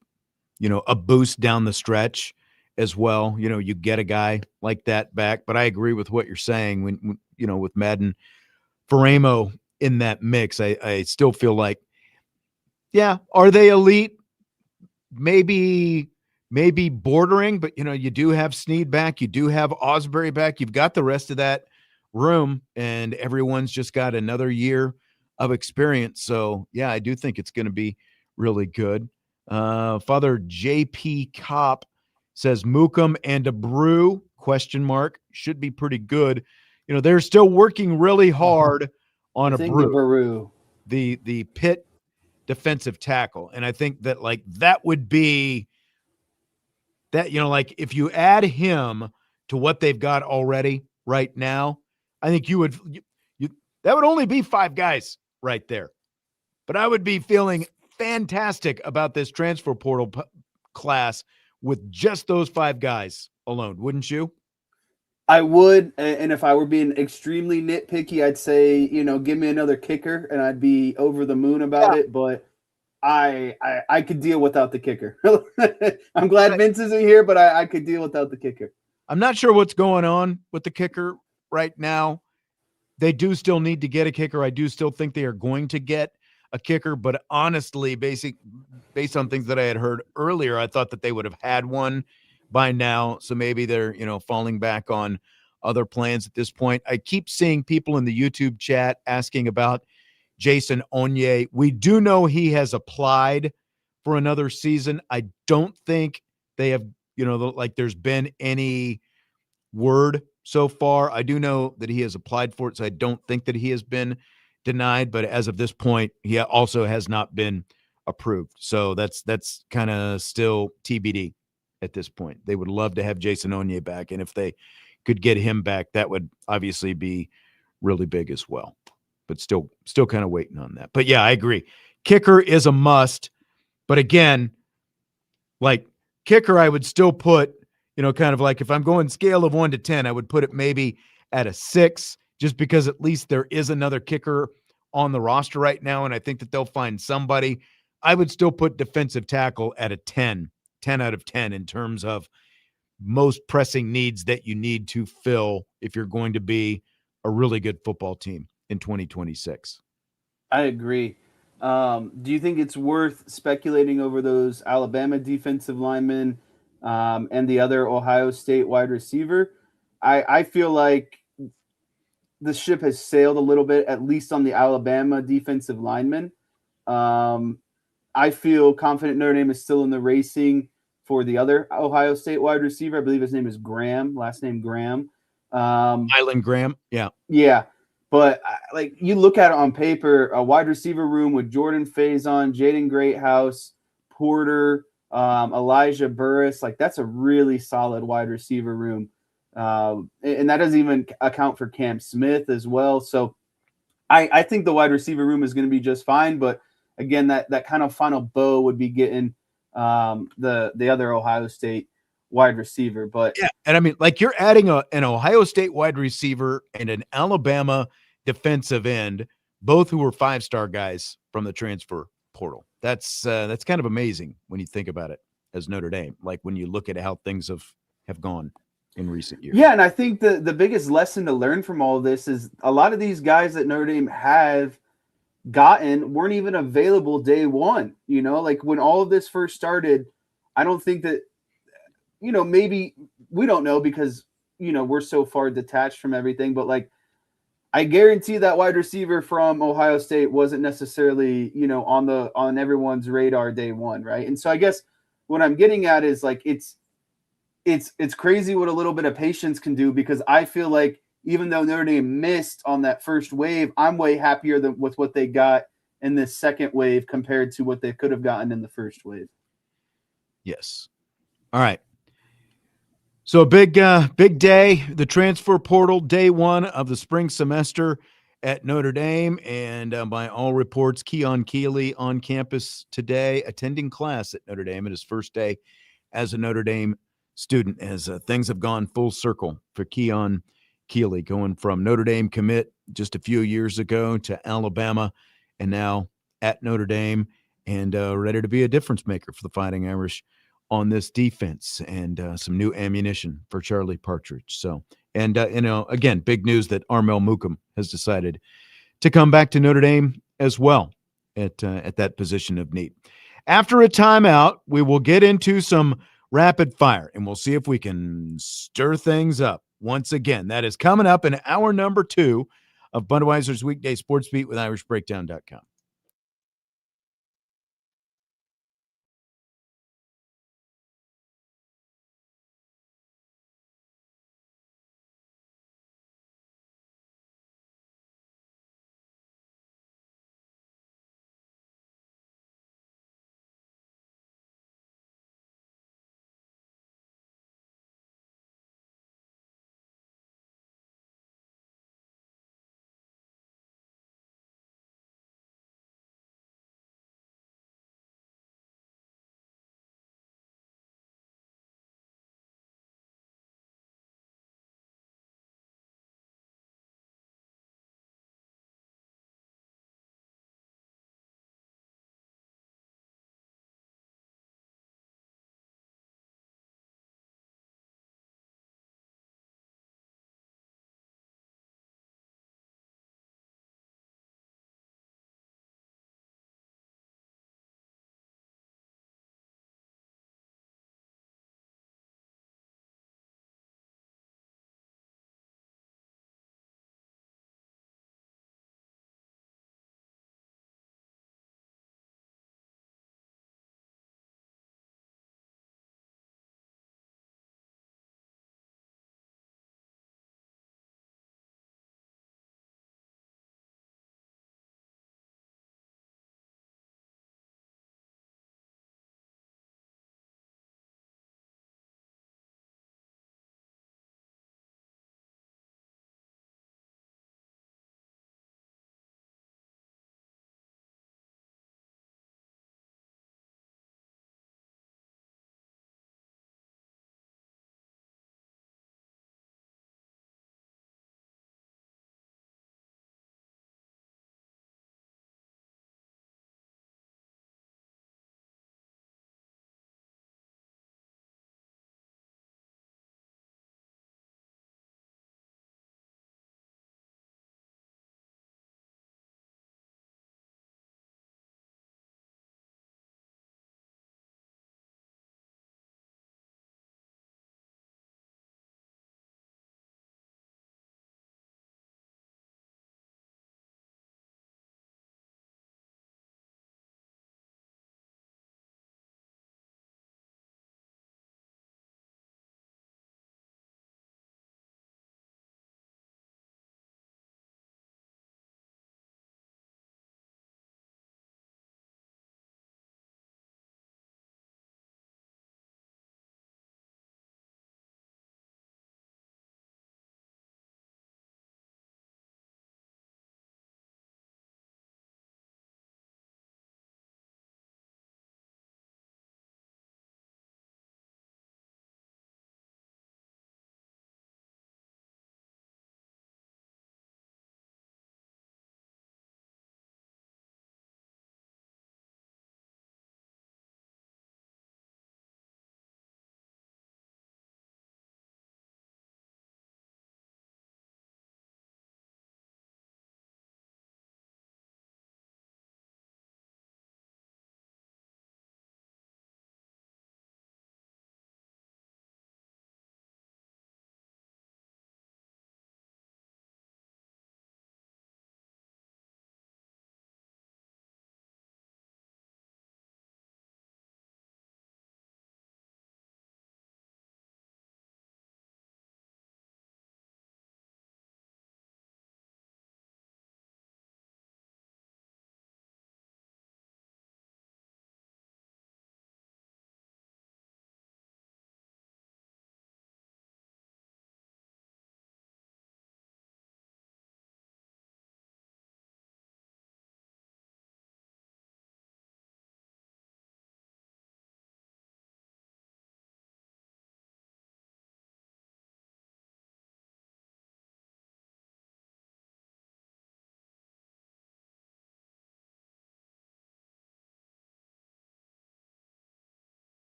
boost down the stretch as well. You get a guy like that back, but I agree with what you're saying when with Madden Faramo in that mix, I still feel like, yeah, are they elite? Maybe bordering, but you do have Snead back. You do have Osbury back. You've got the rest of that room and everyone's just got another year of experience. So yeah, I do think it's going to be really good. Father JP Cop says Mookum and Abreu ? Should be pretty good. They're still working really hard on Abreu, the Pitt defensive tackle. And I think that that would be that, if you add him to what they've got already right now, I think that would only be 5 guys right there. But I would be feeling fantastic about this transfer portal class with just those 5 guys alone, wouldn't you? I would, and if I were being extremely nitpicky, I'd say, give me another kicker, and I'd be over the moon about it. But I could deal without the kicker. I'm glad Vince isn't here, but I could deal without the kicker. I'm not sure what's going on with the kicker right now. They do still need to get a kicker. I do still think they are going to get a kicker, but honestly, based on things that I had heard earlier, I thought that they would have had one by now. So maybe they're, falling back on other plans at this point. I keep seeing people in the YouTube chat asking about Jason Onye. We do know he has applied for another season. I don't think they have, there's been any word so far. I do know that he has applied for it, so I don't think that he has been denied, but as of this point, he also has not been approved. So that's kind of still TBD at this point. They would love to have Jason Onye back, and if they could get him back, that would obviously be really big as well. But still kind of waiting on that. But yeah, I agree. Kicker is a must, but again, kicker, I would still put, kind of if I'm going scale of 1 to 10, I would put it maybe at a 6, just because at least there is another kicker on the roster right now, and I think that they'll find somebody. I would still put defensive tackle at a 10 out of 10 in terms of most pressing needs that you need to fill if you're going to be a really good football team in 2026. I agree. Do you think it's worth speculating over those Alabama defensive linemen and the other Ohio State wide receiver? I feel like the ship has sailed a little bit, at least on the Alabama defensive lineman. I feel confident Notre Dame is still in the racing for the other Ohio State wide receiver. I believe his name is Graham, last name Graham. Island Graham. Yeah. Yeah. But like you look at it on paper, a wide receiver room with Jordan Faison, Jaden Greathouse, Porter, Elijah Burris, like that's a really solid wide receiver room. And that doesn't even account for Cam Smith as well. So I think the wide receiver room is going to be just fine. But again, that kind of final bow would be getting the other Ohio State wide receiver. But Yeah. And I mean, like you're adding an Ohio State wide receiver and an Alabama defensive end, both who were 5-star guys from the transfer portal. That's kind of amazing when you think about it as Notre Dame, like when you look at how things have gone in recent years. Yeah, and I think the biggest lesson to learn from all of this is a lot of these guys that Notre Dame have gotten weren't even available day one. You know, like when all of this first started, I don't think that, you know, maybe we don't know because, you know, we're so far detached from everything, but like I guarantee that wide receiver from Ohio State wasn't necessarily, you know, on everyone's radar day one, right? And so I guess what I'm getting at is like it's crazy what a little bit of patience can do, because I feel like even though Notre Dame missed on that first wave, I'm way happier with what they got in this second wave compared to what they could have gotten in the first wave. Yes. All right. So a big day, the transfer portal, day one of the spring semester at Notre Dame. And by all reports, Keon Keeley on campus today, attending class at Notre Dame at his first day as a Notre Dame student, as things have gone full circle for Keon Keeley, going from Notre Dame commit just a few years ago to Alabama and now at Notre Dame, and ready to be a difference maker for the Fighting Irish on this defense, and some new ammunition for Charlie Partridge. So, and again, big news that Armel Mukam has decided to come back to Notre Dame as well at that position of need. After a timeout, we will get into some rapid fire, and we'll see if we can stir things up once again. That is coming up in hour number 2 of Budweiser's Weekday Sports Beat with IrishBreakdown.com.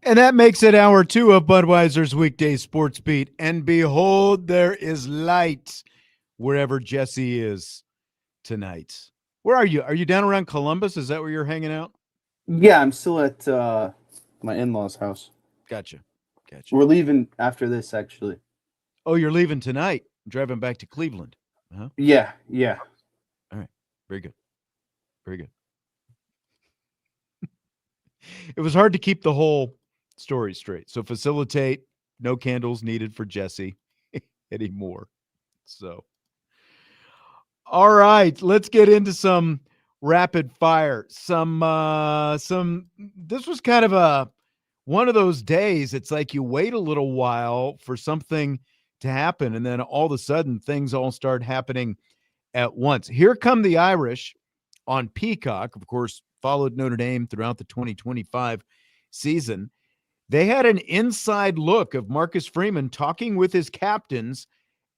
And that makes it hour 2 of Budweiser's weekday sports beat. And behold, there is light wherever Jesse is tonight. Where are you? Are you down around Columbus? Is that where you're hanging out? Yeah, I'm still at my in-laws' house. Gotcha. We're leaving after this, actually. Oh, you're leaving tonight. Driving back to Cleveland. Uh-huh. Yeah. All right. Very good. Very good. It was hard to keep the whole story straight. So facilitate, no candles needed for Jesse anymore. So, all right, let's get into some rapid fire. This was kind of one of those days. It's like you wait a little while for something to happen, and then all of a sudden things all start happening at once. Here come the Irish on Peacock, of course, followed Notre Dame throughout the 2025 season. They had an inside look of Marcus Freeman talking with his captains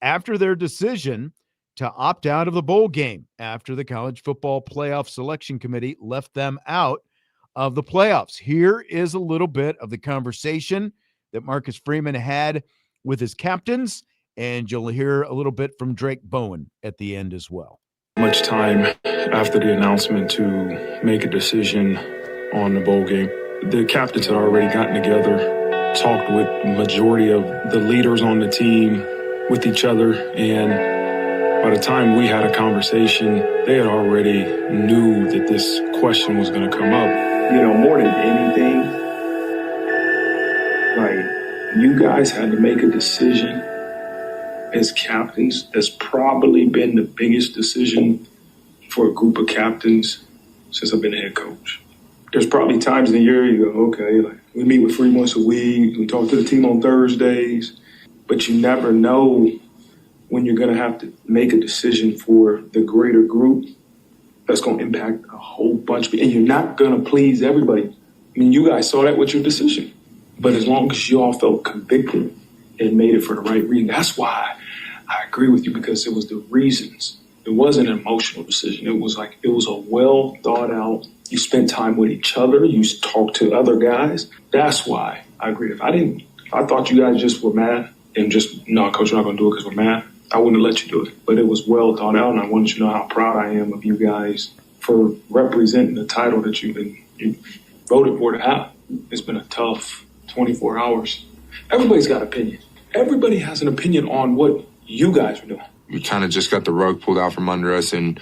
after their decision to opt out of the bowl game after the College Football Playoff Selection Committee left them out of the playoffs. Here is a little bit of the conversation that Marcus Freeman had with his captains, and you'll hear a little bit from Drake Bowen at the end as well. Much time after the announcement to make a decision on the bowl game. The captains had already gotten together, talked with the majority of the leaders on the team, with each other, and by the time we had a conversation, they had already knew that this question was going to come up. You know, more than anything, like, you guys had to make a decision as captains. That's probably been the biggest decision for a group of captains since I've been a head coach. There's probably times in the year you go, okay, like, we meet with 3 once a week, we talk to the team on Thursdays, but you never know when you're going to have to make a decision for the greater group that's going to impact a whole bunch of people. And you're not going to please everybody. I mean, you guys saw that with your decision. But as long as you all felt convicted and made it for the right reason, that's why I agree with you, because it was the reasons. It wasn't an emotional decision. It was a well thought out. You spent time with each other. You talked to other guys. That's why I agree. If I thought you guys just were mad and just, no, coach, we're not going to do it because we're mad, I wouldn't have let you do it. But it was well thought out, and I wanted you to know how proud I am of you guys for representing the title that you voted for to have. It's been a tough 24 hours. Everybody's got an opinion. Everybody has an opinion on what you guys are doing. We kind of just got the rug pulled out from under us, and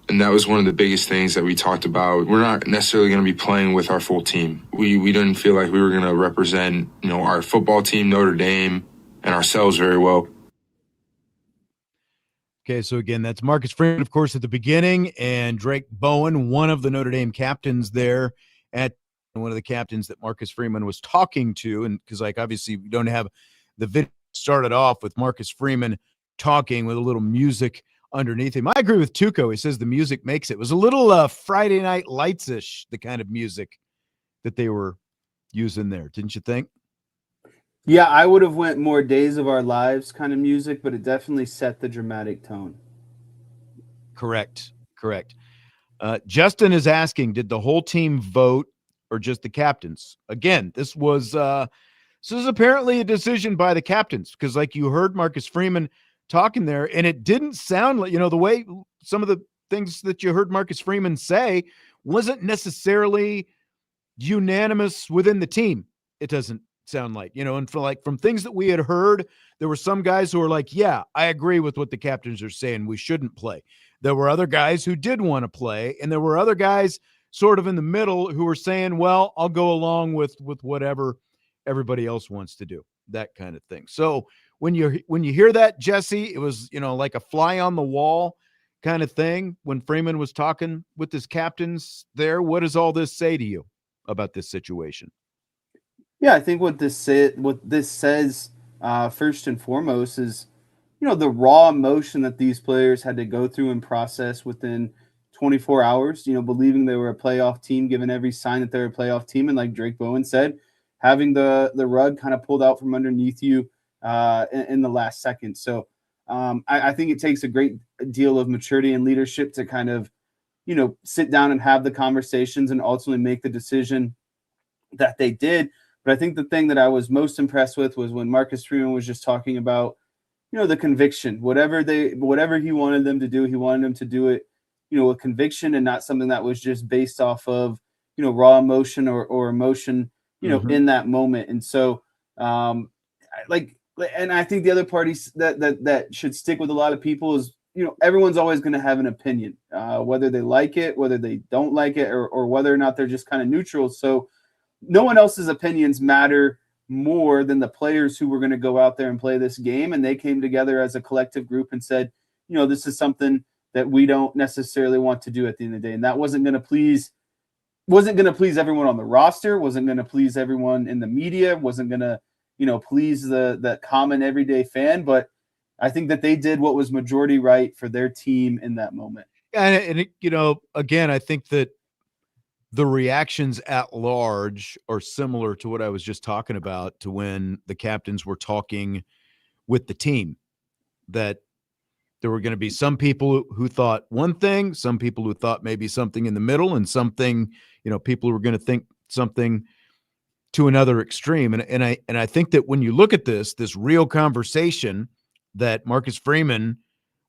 that was one of the biggest things that we talked about. We're not necessarily going to be playing with our full team. We didn't feel like we were going to represent, our football team, Notre Dame, and ourselves very well. Okay, so again, that's Marcus Freeman, of course, at the beginning, and Drake Bowen, one of the Notre Dame captains there, at one of the captains that Marcus Freeman was talking to, and because, obviously we don't have the video started off with Marcus Freeman talking with a little music underneath him. I agree with Tuco. He says the music makes it. It was a little Friday Night Lights-ish, the kind of music that they were using there, didn't you think? Yeah, I would have went more Days of Our Lives kind of music, but it definitely set the dramatic tone. Correct. Justin is asking, did the whole team vote or just the captains? Again, this was apparently a decision by the captains, because you heard Marcus Freeman talking there, and it didn't sound like, the way some of the things that you heard Marcus Freeman say wasn't necessarily unanimous within the team. It doesn't sound like, and from things that we had heard, there were some guys who were like, yeah, I agree with what the captains are saying. We shouldn't play. There were other guys who did want to play, and there were other guys sort of in the middle who were saying, well, I'll go along with whatever everybody else wants to do, that kind of thing. So when you hear that, Jesse, it was, like a fly on the wall kind of thing when Freeman was talking with his captains there. What does all this say to you about this situation? Yeah, I think what this says first and foremost is, the raw emotion that these players had to go through and process within 24 hours, believing they were a playoff team, given every sign that they're a playoff team. And like Drake Bowen said, having the rug kind of pulled out from underneath you in the last second. So I think it takes a great deal of maturity and leadership to kind of, sit down and have the conversations and ultimately make the decision that they did. But I think the thing that I was most impressed with was when Marcus Freeman was just talking about, the conviction, whatever he wanted them to do, he wanted them to do it, with conviction and not something that was just based off of, raw emotion or emotion, in that moment. And so, and I think the other parties that should stick with a lot of people is, everyone's always going to have an opinion, whether they like it, whether they don't like it, or whether or not they're just kind of neutral. So no one else's opinions matter more than the players who were going to go out there and play this game. And they came together as a collective group and said, this is something that we don't necessarily want to do at the end of the day. And that wasn't going to please everyone on the roster, wasn't going to please everyone in the media, wasn't going to, please the common everyday fan. But I think that they did what was majority right for their team in that moment. And again, I think that the reactions at large are similar to what I was just talking about, to when the captains were talking with the team, that there were going to be some people who thought one thing, some people who thought maybe something in the middle, and something, people who were going to think something to another extreme. And I think that when you look at this real conversation that Marcus Freeman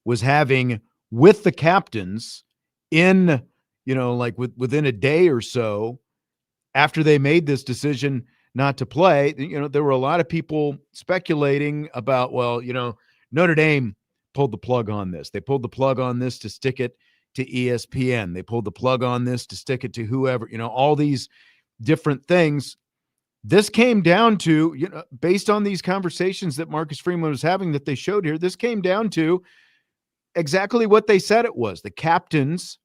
was having with the captains in, within a day or so after they made this decision not to play, there were a lot of people speculating about, Notre Dame pulled the plug on this. They pulled the plug on this to stick it to ESPN. They pulled the plug on this to stick it to whoever, all these different things. This came down to, based on these conversations that Marcus Freeman was having that they showed here, this came down to exactly what they said it was. The captains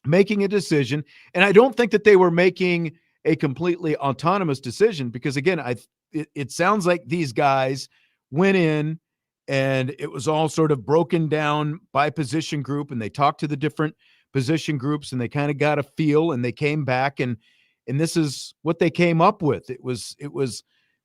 making a decision. And I don't think that they were making a completely autonomous decision, because again, it sounds like these guys went in and it was all sort of broken down by position group, and they talked to the different position groups and they kind of got a feel, and they came back and this is what they came up with. It was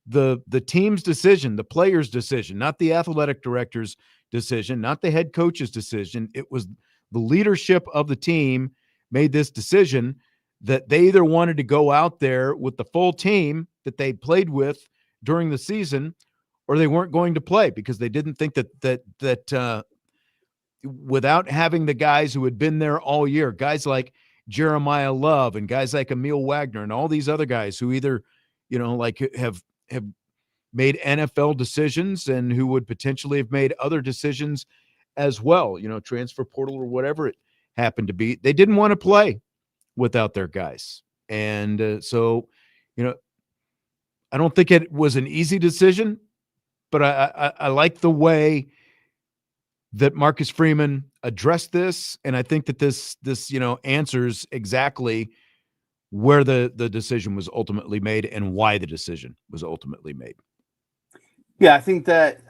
the team's decision, the players' decision, not the athletic director's decision, not the head coach's decision. It was the leadership of the team made this decision that they either wanted to go out there with the full team that they played with during the season, or they weren't going to play, because they didn't think that without having the guys who had been there all year, guys like Jeremiah Love and guys like Emil Wagner and all these other guys who either, have made NFL decisions and who would potentially have made other decisions as well, transfer portal or whatever it happened to be. They didn't want to play without their guys. And so, I don't think it was an easy decision, but I like the way that Marcus Freeman addressed this. And I think that this answers exactly where the decision was ultimately made and why the decision was ultimately made. Yeah, I think that,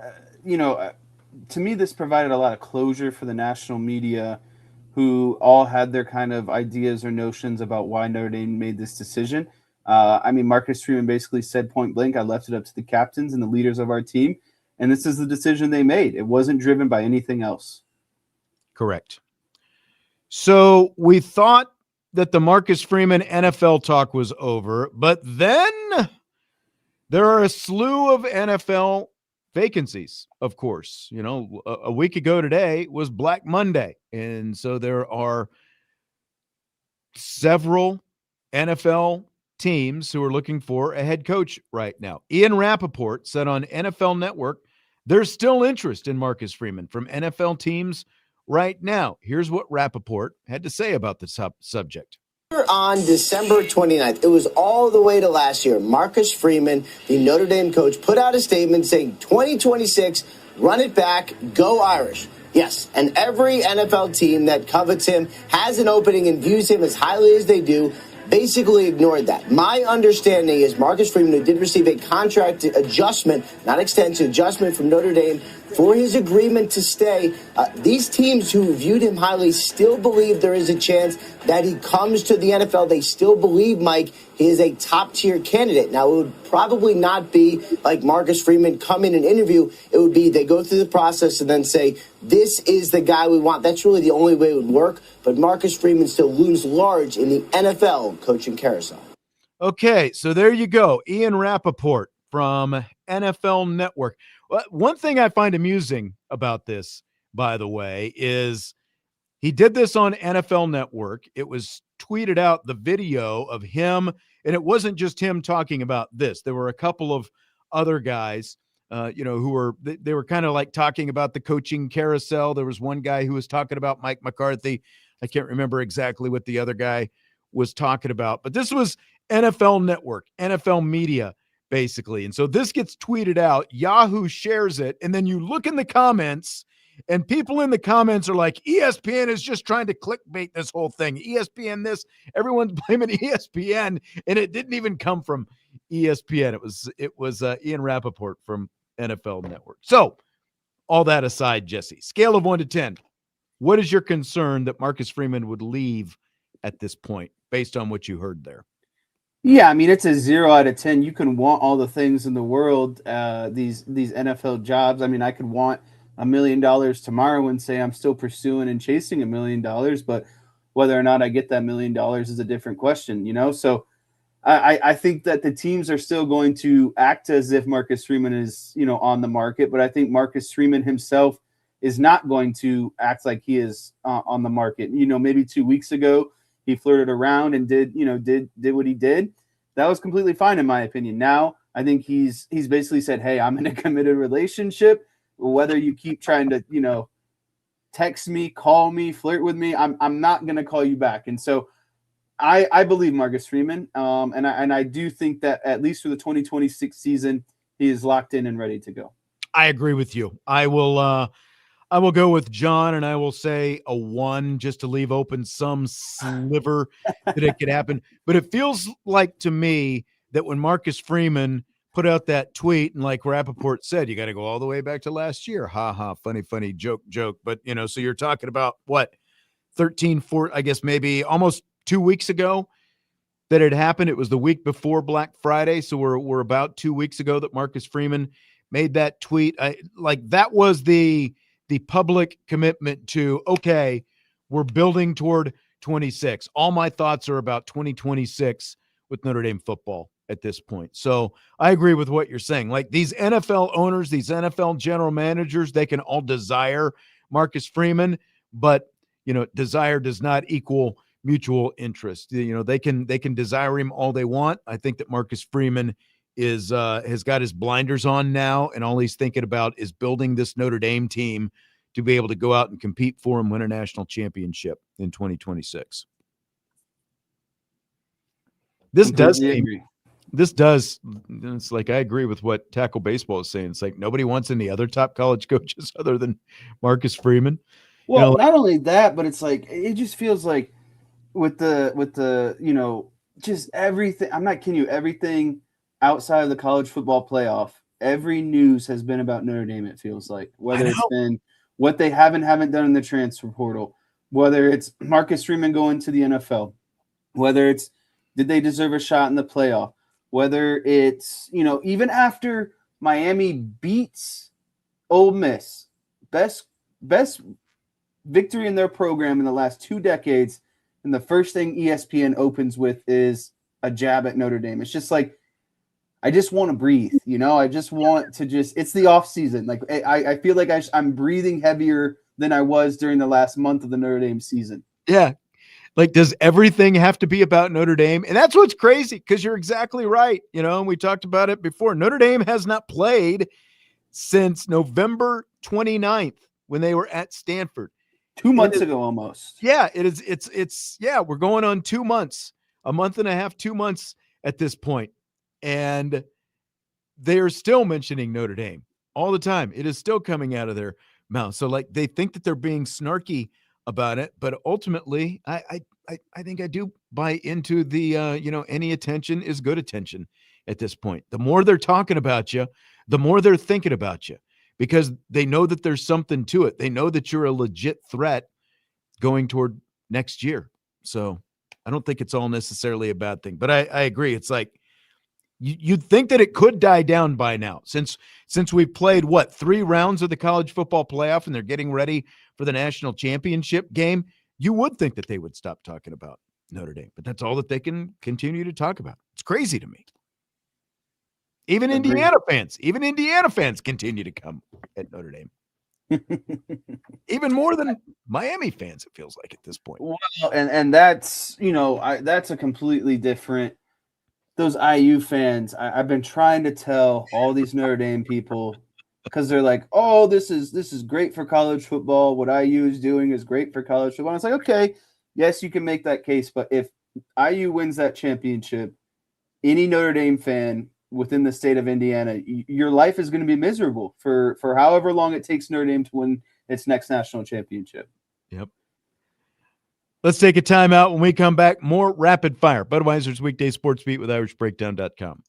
to me, this provided a lot of closure for the national media, who all had their kind of ideas or notions about why Notre Dame made this decision. Marcus Freeman basically said point blank, I left it up to the captains and the leaders of our team, and this is the decision they made. It wasn't driven by anything else. Correct. So we thought that the Marcus Freeman NFL talk was over, but then there are a slew of NFL vacancies, of course. A week ago today was Black Monday. And so there are several NFL teams who are looking for a head coach right now. Ian Rappaport said on NFL Network, there's still interest in Marcus Freeman from NFL teams right now. Here's what Rappaport had to say about the subject. On December 29th, it was all the way to last year, Marcus Freeman, the Notre Dame coach, put out a statement saying 2026, run it back, go Irish. Yes, and every NFL team that covets him, has an opening, and views him as highly as they do, basically ignored that. My understanding is Marcus Freeman, who did receive a contract adjustment, not extension, adjustment from Notre Dame for his agreement to stay. These teams who viewed him highly still believe there is a chance that he comes to the NFL. They still believe, Mike, he is a top-tier candidate. Now, it would probably not be like Marcus Freeman come in and interview. It would be they go through the process and then say, this is the guy we want. That's really the only way it would work. But Marcus Freeman still looms large in the NFL coaching carousel. Okay, so there you go. Ian Rappaport from NFL Network. One thing I find amusing about this, by the way, is he did this on NFL Network. It was tweeted out, the video of him, and it wasn't just him talking about this. There were a couple of other guys, who were they were kind of like talking about the coaching carousel. There was one guy who was talking about Mike McCarthy. I can't remember exactly what the other guy was talking about, but this was NFL Network, NFL media, basically. And so this gets tweeted out. Yahoo shares it, and then you look in the comments. And people in the comments are like, ESPN is just trying to clickbait this whole thing. ESPN this, everyone's blaming ESPN, and it didn't even come from ESPN. It was Ian Rappaport from NFL Network. So all that aside, Jesse, scale of 1 to 10, what is your concern that Marcus Freeman would leave at this point based on what you heard there? Yeah, I mean, it's a 0 out of 10. You can want all the things in the world, these NFL jobs. I mean, I could want $1 million tomorrow and say I'm still pursuing and chasing $1 million, but whether or not I get that $1 million is a different question, So I think that the teams are still going to act as if Marcus Freeman is, on the market, but I think Marcus Freeman himself is not going to act like he is on the market. Maybe 2 weeks ago he flirted around and did what he did. That was completely fine in my opinion. Now I think he's basically said, hey, I'm in a committed relationship. Whether you keep trying to, text me, call me, flirt with me, I'm not going to call you back. And so I believe Marcus Freeman, and I do think that at least for the 2026 season, he is locked in and ready to go. I agree with you. I will go with John, and I will say a 1 just to leave open some sliver that it could happen. But it feels like to me that when Marcus Freeman put out that tweet, and like Rappaport said, you got to go all the way back to last year. Ha ha, funny, joke. But, so you're talking about what, 13, 4, I guess maybe almost 2 weeks ago that it happened. It was the week before Black Friday. So we're about 2 weeks ago that Marcus Freeman made that tweet. That was the public commitment to, okay, we're building toward 26. All my thoughts are about 2026 with Notre Dame football at this point. So I agree with what you're saying. Like these NFL owners, these NFL general managers, they can all desire Marcus Freeman, but desire does not equal mutual interest. They can desire him all they want. I think that Marcus Freeman is has got his blinders on now, and all he's thinking about is building this Notre Dame team to be able to go out and compete for him, win a national championship in 2026. It's like, I agree with what Tackle Baseball is saying. It's like nobody wants any other top college coaches other than Marcus Freeman. Well, not only that, but it's like, it just feels like with the, just everything, I'm not kidding you, everything outside of the college football playoff, every news has been about Notre Dame, it feels like. Whether it's been what they haven't done in the transfer portal, whether it's Marcus Freeman going to the NFL, whether it's did they deserve a shot in the playoff, whether it's, even after Miami beats Ole Miss, best victory in their program in the last 2 decades, and the first thing ESPN opens with is a jab at Notre Dame. It's just like, I just want to breathe, I just want to it's the off season. Like I feel like I'm breathing heavier than I was during the last month of the Notre Dame season. Yeah. Like, does everything have to be about Notre Dame? And that's what's crazy, because you're exactly right. And we talked about it before. Notre Dame has not played since November 29th when they were at Stanford. 2 months ago almost. Yeah, it is. It's we're going on 2 months, a month and a half, 2 months at this point. And they are still mentioning Notre Dame all the time. It is still coming out of their mouth. So like they think that they're being snarky about it, but ultimately I think I do buy into the any attention is good attention at this point. The more they're talking about you, the more they're thinking about you, because they know that there's something to it. They know that you're a legit threat going toward next year. So I don't think it's all necessarily a bad thing, but I agree. It's like you'd think that it could die down by now, since we've played 3 rounds of the college football playoff and they're getting ready for the national championship game. You would think that they would stop talking about Notre Dame, but that's all that they can continue to talk about. It's crazy to me. Even Agreed. Indiana fans continue to come at Notre Dame. Even more than Miami fans, it feels like at this point. Well, and that's that's a completely different. Those IU fans, I've been trying to tell all these Notre Dame people because they're like, "Oh, this is great for college football. What IU is doing is great for college football." And it's like, okay, yes, you can make that case, but if IU wins that championship, any Notre Dame fan within the state of Indiana, your life is going to be miserable for however long it takes Notre Dame to win its next national championship. Yep. Let's take a timeout. When we come back, more rapid fire. Budweiser's weekday sports beat with IrishBreakdown.com.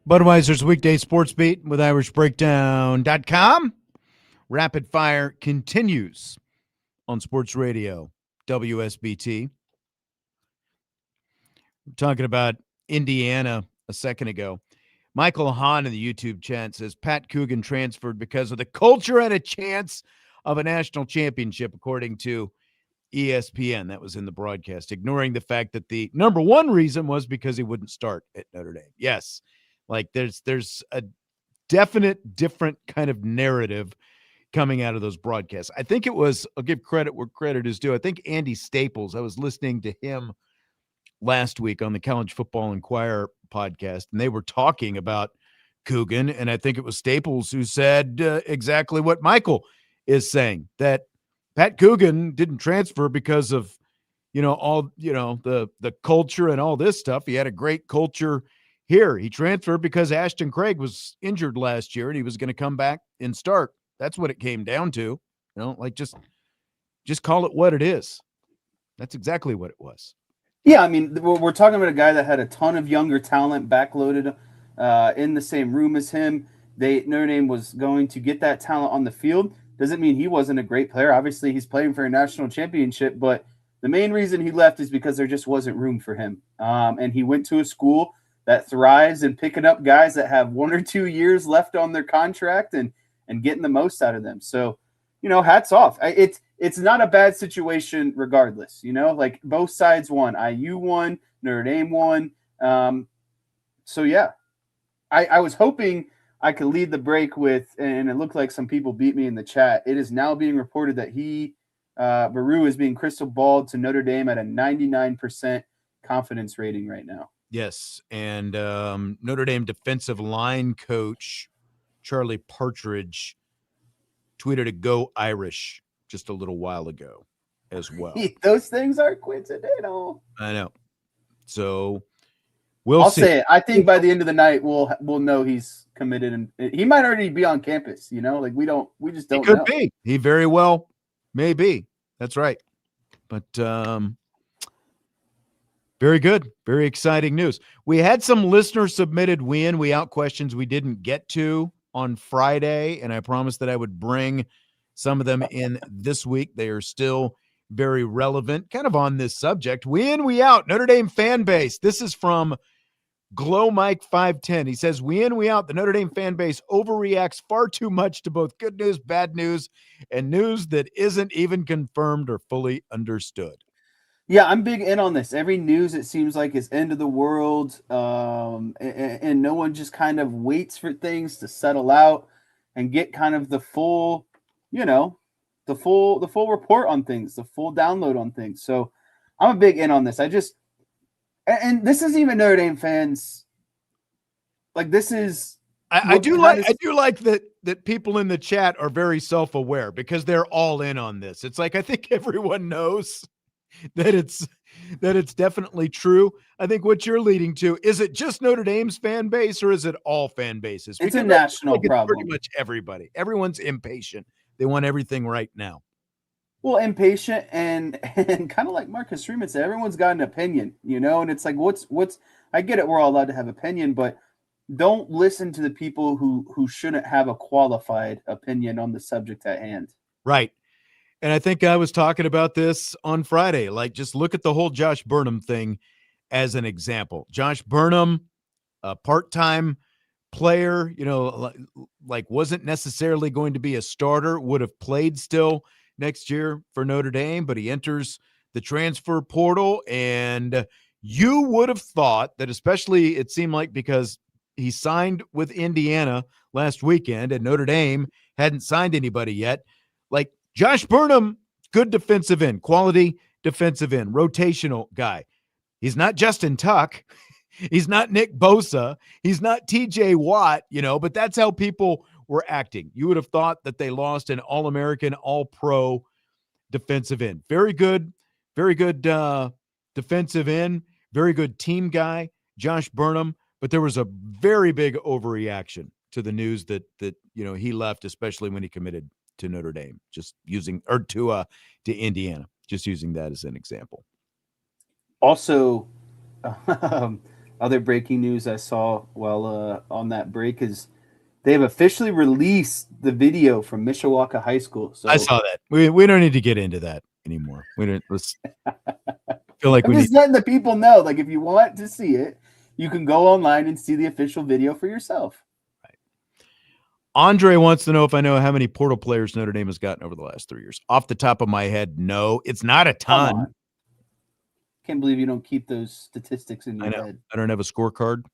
Budweiser's weekday sports beat with IrishBreakdown.com. Rapid fire continues on Sports Radio WSBT. We're talking about Indiana a second ago. Michael Hahn in the YouTube chat says Pat Coogan transferred because of the culture and a chance of a national championship, according to ESPN. That was in the broadcast, ignoring the fact that the number one reason was because he wouldn't start at Notre Dame. Yes, like there's a definite different kind of narrative coming out of those broadcasts. I think it was, I'll give credit where credit is due. I think Andy Staples, I was listening to him last week on the College Football Inquirer podcast, and they were talking about Coogan, and I think it was Staples who said exactly what Michael is saying, that Pat Coogan didn't transfer because of, all, the culture and all this stuff. He had a great culture here. He transferred because Ashton Craig was injured last year and he was going to come back and start. That's what it came down to. Just call it what it is. That's exactly what it was. Yeah, I mean, we're talking about a guy that had a ton of younger talent backloaded in the same room as him. Notre Dame was going to get that talent on the field. Doesn't mean he wasn't a great player. Obviously, he's playing for a national championship, but the main reason he left is because there just wasn't room for him. And he went to a school that thrives in picking up guys that have 1 or 2 years left on their contract and getting the most out of them. So, hats off. It's not a bad situation regardless, like both sides won. IU won, Notre Dame won. So yeah, I was hoping I could lead the break with, and it looked like some people beat me in the chat. It is now being reported that Baru is being crystal balled to Notre Dame at a 99% confidence rating right now. Yes. And Notre Dame defensive line coach, Charlie Partridge, tweeted a "Go Irish" just a little while ago as well. Those things are coincidental. I know. So I'll see. say it. I think by the end of the night we'll know he's committed, and he might already be on campus. We just don't know. Could be. He very well may be. That's right. But very good. Very exciting news. We had some listener submitted we out questions we didn't get to on Friday, and I promised that I would bring some of them in this week. They are still very relevant, kind of on this subject. We out, Notre Dame fan base. This is from Glow Mike 510. He says, we out, the Notre Dame fan base overreacts far too much to both good news, bad news, and news that isn't even confirmed or fully understood. Yeah, I'm big in on this. Every news, it seems like, is end of the world, and no one just kind of waits for things to settle out and get kind of the full, the full report on things, the full download on things. So I'm a big in on this. And this isn't even Notre Dame fans. Like, this is. I do like that people in the chat are very self-aware because they're all in on this. It's like, I think everyone knows that it's definitely true. I think what you're leading to, is it just Notre Dame's fan base or is it all fan bases? It's a national problem. Pretty much everybody. Everyone's impatient. They want everything right now. Well, impatient and kind of like Marcus Freeman said, everyone's got an opinion, and it's like, what's I get it. We're all allowed to have opinion, but don't listen to the people who shouldn't have a qualified opinion on the subject at hand. Right. And I think I was talking about this on Friday. Like, just look at the whole Josh Burnham thing as an example. Josh Burnham, a part-time player, like wasn't necessarily going to be a starter, would have played still next year for Notre Dame, but he enters the transfer portal. And you would have thought that, especially it seemed like because he signed with Indiana last weekend and Notre Dame hadn't signed anybody yet, like, Josh Burnham, good defensive end, quality defensive end, rotational guy. He's not Justin Tuck. He's not Nick Bosa. He's not TJ Watt, but that's how people were acting. You would have thought that they lost an All-American, All-Pro defensive end. Very good defensive end, very good team guy, Josh Burnham, but there was a very big overreaction to the news that he left, especially when he committed to Notre Dame, just using, or to Indiana, just using that as an example. Also, other breaking news I saw while on that break is they have officially released the video from Mishawaka High School. So I saw that. We don't need to get into that anymore. We don't. Let's feel like I'm we need. just letting the people know. Like, if you want to see it, you can go online and see the official video for yourself. Andre wants to know if I know how many portal players Notre Dame has gotten over the last 3 years. Off the top of my head, no, it's not a Come ton. on. Can't believe you don't keep those statistics in your head. I don't have a scorecard.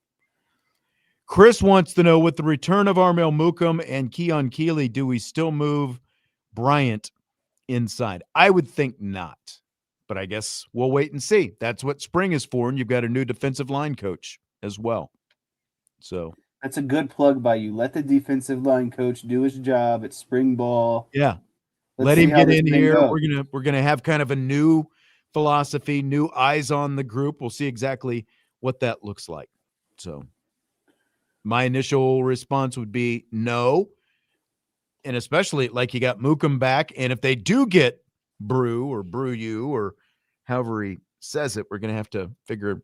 Chris wants to know, with the return of Armel Mukum and Keon Keeley, do we still move Bryant inside? I would think not, but I guess we'll wait and see. That's what spring is for, and you've got a new defensive line coach as well. So that's a good plug by you. Let the defensive line coach do his job at spring ball. Yeah. Let's Let see him how get this in thing here. goes. We're gonna have kind of a new philosophy, new eyes on the group. We'll see exactly what that looks like. So my initial response would be no. And especially like you got Mukum back. And if they do get Brew or Brew you or however he says it, we're going to have to figure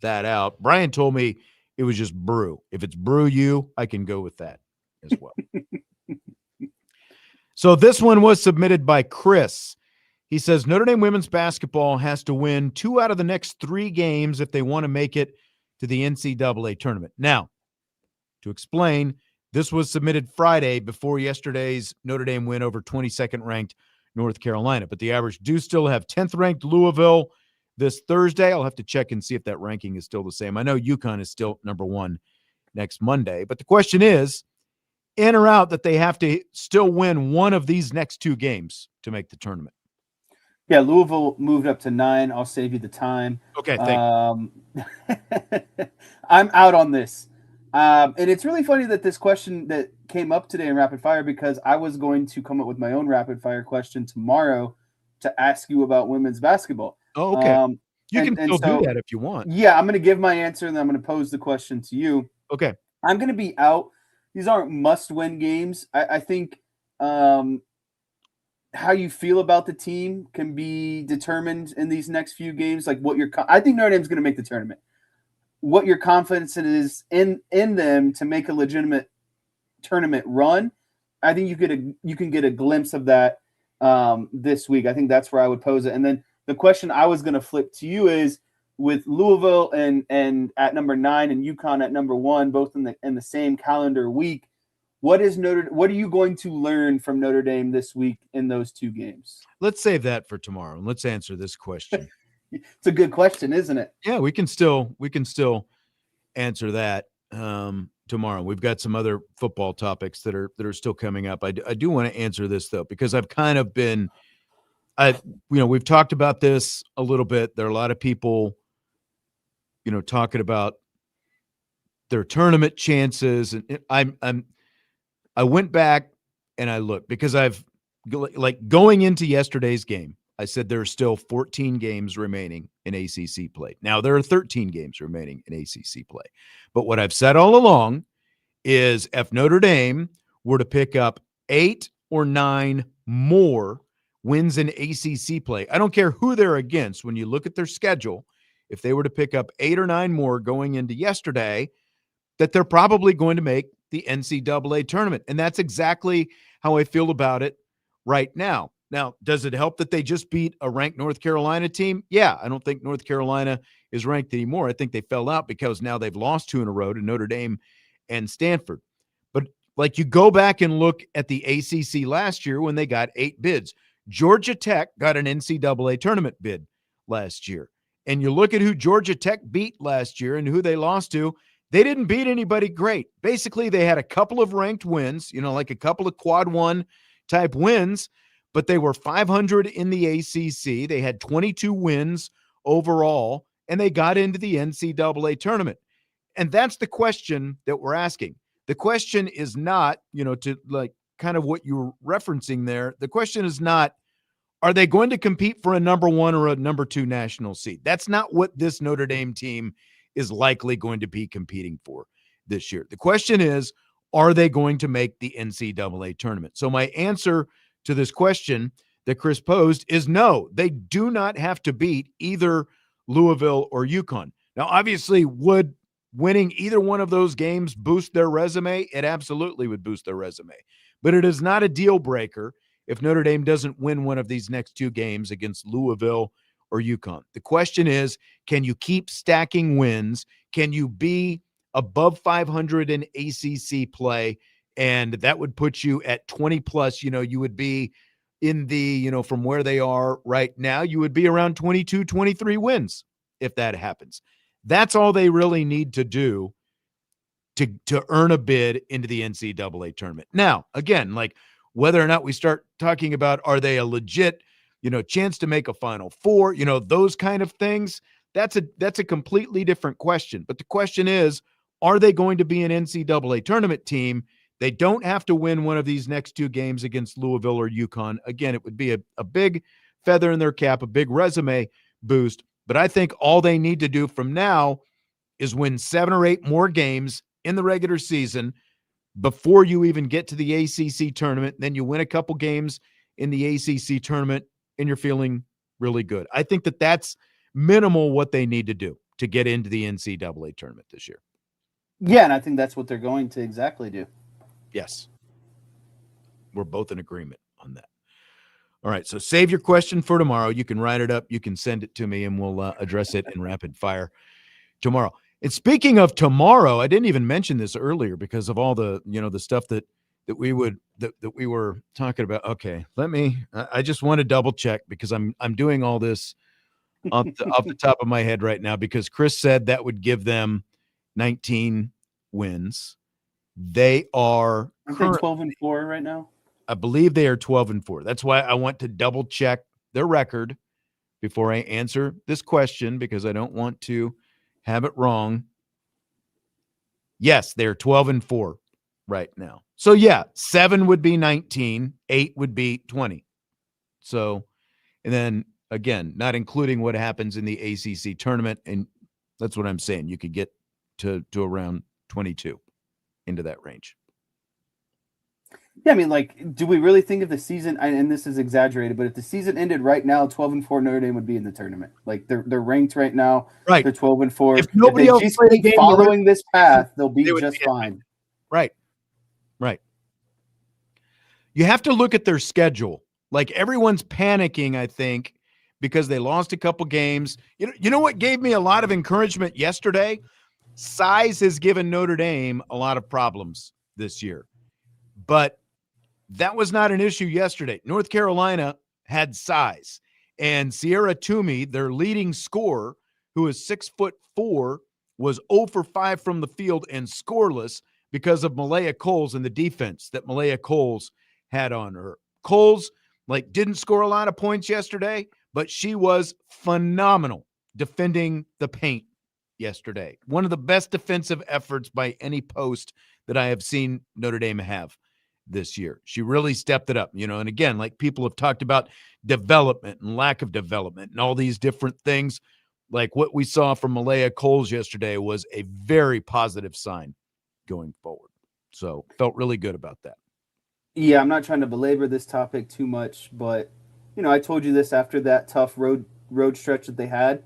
that out. Brian told me it was just Brew. If it's Brew you, I can go with that as well. So this one was submitted by Chris. He says Notre Dame women's basketball has to win 2 out of the next 3 games if they want to make it to the NCAA tournament. Now, to explain, this was submitted Friday before yesterday's Notre Dame win over 22nd ranked North Carolina. But the average do still have 10th ranked Louisville this Thursday. I'll have to check and see if that ranking is still the same. I know UConn is still number 1 next Monday. But the question is, in or out, that they have to still win one of these next 2 games to make the tournament. Yeah, Louisville moved up to 9. I'll save you the time. Okay, thank you. I'm out on this. And it's really funny that this question that came up today in Rapid Fire, because I was going to come up with my own Rapid Fire question tomorrow to ask you about women's basketball. Oh, okay. You can still do that if you want. Yeah, I'm going to give my answer, and then I'm going to pose the question to you. Okay. I'm going to be out. These aren't must-win games. I think how you feel about the team can be determined in these next few games. Like what I think Notre Dame's going to make the tournament. What your confidence is in them to make a legitimate tournament run. I think you can get a glimpse of that this week. I think that's where I would pose it. And then the question I was going to flip to you is, with Louisville and at number 9 and UConn at number 1, both in the same calendar week, what are you going to learn from Notre Dame this week in those 2 games? Let's save that for tomorrow and let's answer this question. It's a good question, isn't it? Yeah, we can still answer that tomorrow. We've got some other football topics that are still coming up. I do want to answer this though, because I've kind of been, we've talked about this a little bit. There are a lot of people, talking about their tournament chances, and I went back and I looked, because I've going into yesterday's game, I said there are still 14 games remaining in ACC play. Now there are 13 games remaining in ACC play. But what I've said all along is if Notre Dame were to pick up 8 or 9 more wins in ACC play, I don't care who they're against. When you look at their schedule, if they were to pick up 8 or 9 more going into yesterday, that they're probably going to make the NCAA tournament. And that's exactly how I feel about it right now. Now, does it help that they just beat a ranked North Carolina team? Yeah, I don't think North Carolina is ranked anymore. I think they fell out because now they've lost 2 in a row to Notre Dame and Stanford. But like, you go back and look at the ACC last year when they got 8 bids. Georgia Tech got an NCAA tournament bid last year. And you look at who Georgia Tech beat last year and who they lost to, they didn't beat anybody great. Basically, they had a couple of ranked wins, like a couple of quad 1 type wins, but they were 500 in the ACC. They had 22 wins overall, and they got into the NCAA tournament. And that's the question that we're asking. The question is not, to like kind of what you're referencing there. The question is not, are they going to compete for a number 1 or a number 2 national seed? That's not what this Notre Dame team is likely going to be competing for this year. The question is, are they going to make the NCAA tournament? So my answer to this question that Chris posed is no, they do not have to beat either Louisville or UConn. Now, obviously, would winning either one of those games boost their resume? It absolutely would boost their resume. But it is not a deal breaker if Notre Dame doesn't win one of these next two games against Louisville or UConn. The question is, can you keep stacking wins? Can you be above 500 in ACC play? And that would put you at 20 plus. You would be in the, from where they are right now, you would be around 22, 23 wins if that happens. That's all they really need to do to earn a bid into the NCAA tournament. Now, again, like whether or not we start talking about, are they a legit, chance to make a Final Four, those kind of things, that's a completely different question. But the question is, are they going to be an NCAA tournament team? They don't have to win one of these next two games against Louisville or UConn. Again, it would be a big feather in their cap, a big resume boost. But I think all they need to do from now is win 7 or 8 more games in the regular season before you even get to the ACC tournament. Then you win a couple games in the ACC tournament and you're feeling really good. I think that's minimal what they need to do to get into the NCAA tournament this year. Yeah, and I think that's what they're going to exactly do. Yes. We're both in agreement on that. All right, so save your question for tomorrow. You can write it up. You can send it to me, and we'll address it in rapid fire tomorrow. And speaking of tomorrow, I didn't even mention this earlier because of all the the stuff that we were talking about. Okay, I just want to double check because I'm doing all this off the top of my head right now because Chris said that would give them 19 wins. They are currently 12-4 right now. I believe they are 12-4. That's why I want to double check their record before I answer this question because I don't want to have it wrong. Yes, they're 12-4 right now. So yeah, 7 would be 19, 8 would be 20. So, and then again, not including what happens in the ACC tournament, and that's what I'm saying. You could get to around 22 into that range. Yeah, I mean, like, do we really think if the season, and this is exaggerated, but if the season ended right now, 12-4, Notre Dame would be in the tournament. Like, they're ranked right now. Right. They're 12-4. If nobody else just played a keep game following this path, they'll be would just be fine. Right. Right. You have to look at their schedule. Like, everyone's panicking, I think, because they lost a couple games. You know what gave me a lot of encouragement yesterday? Size has given Notre Dame a lot of problems this year. But that was not an issue yesterday. North Carolina had size. And Sierra Toomey, their leading scorer, who is 6'4", was 0 for 5 from the field and scoreless because of Malaya Coles and the defense that Malaya Coles had on her. Coles, didn't score a lot of points yesterday, but she was phenomenal defending the paint yesterday. One of the best defensive efforts by any post that I have seen Notre Dame have this year. She really stepped it up, and again, like people have talked about development and lack of development and all these different things. Like what we saw from Malaya Coles yesterday was a very positive sign going forward. So felt really good about that. Yeah, I'm not trying to belabor this topic too much, but I told you this after that tough road stretch that they had.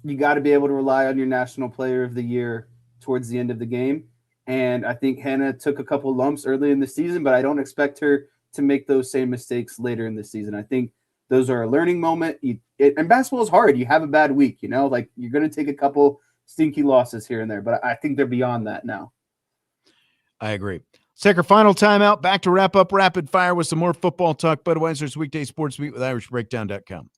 You got to be able to rely on your National Player of the Year towards the end of the game. And I think Hannah took a couple lumps early in the season, but I don't expect her to make those same mistakes later in the season. I think those are a learning moment. And basketball is hard. You have a bad week, like you're going to take a couple stinky losses here and there, but I think they're beyond that now. I agree. Let's take our final timeout. Back to wrap up rapid fire with some more football talk. Budweiser's Weekday Sports Beat with IrishBreakdown.com.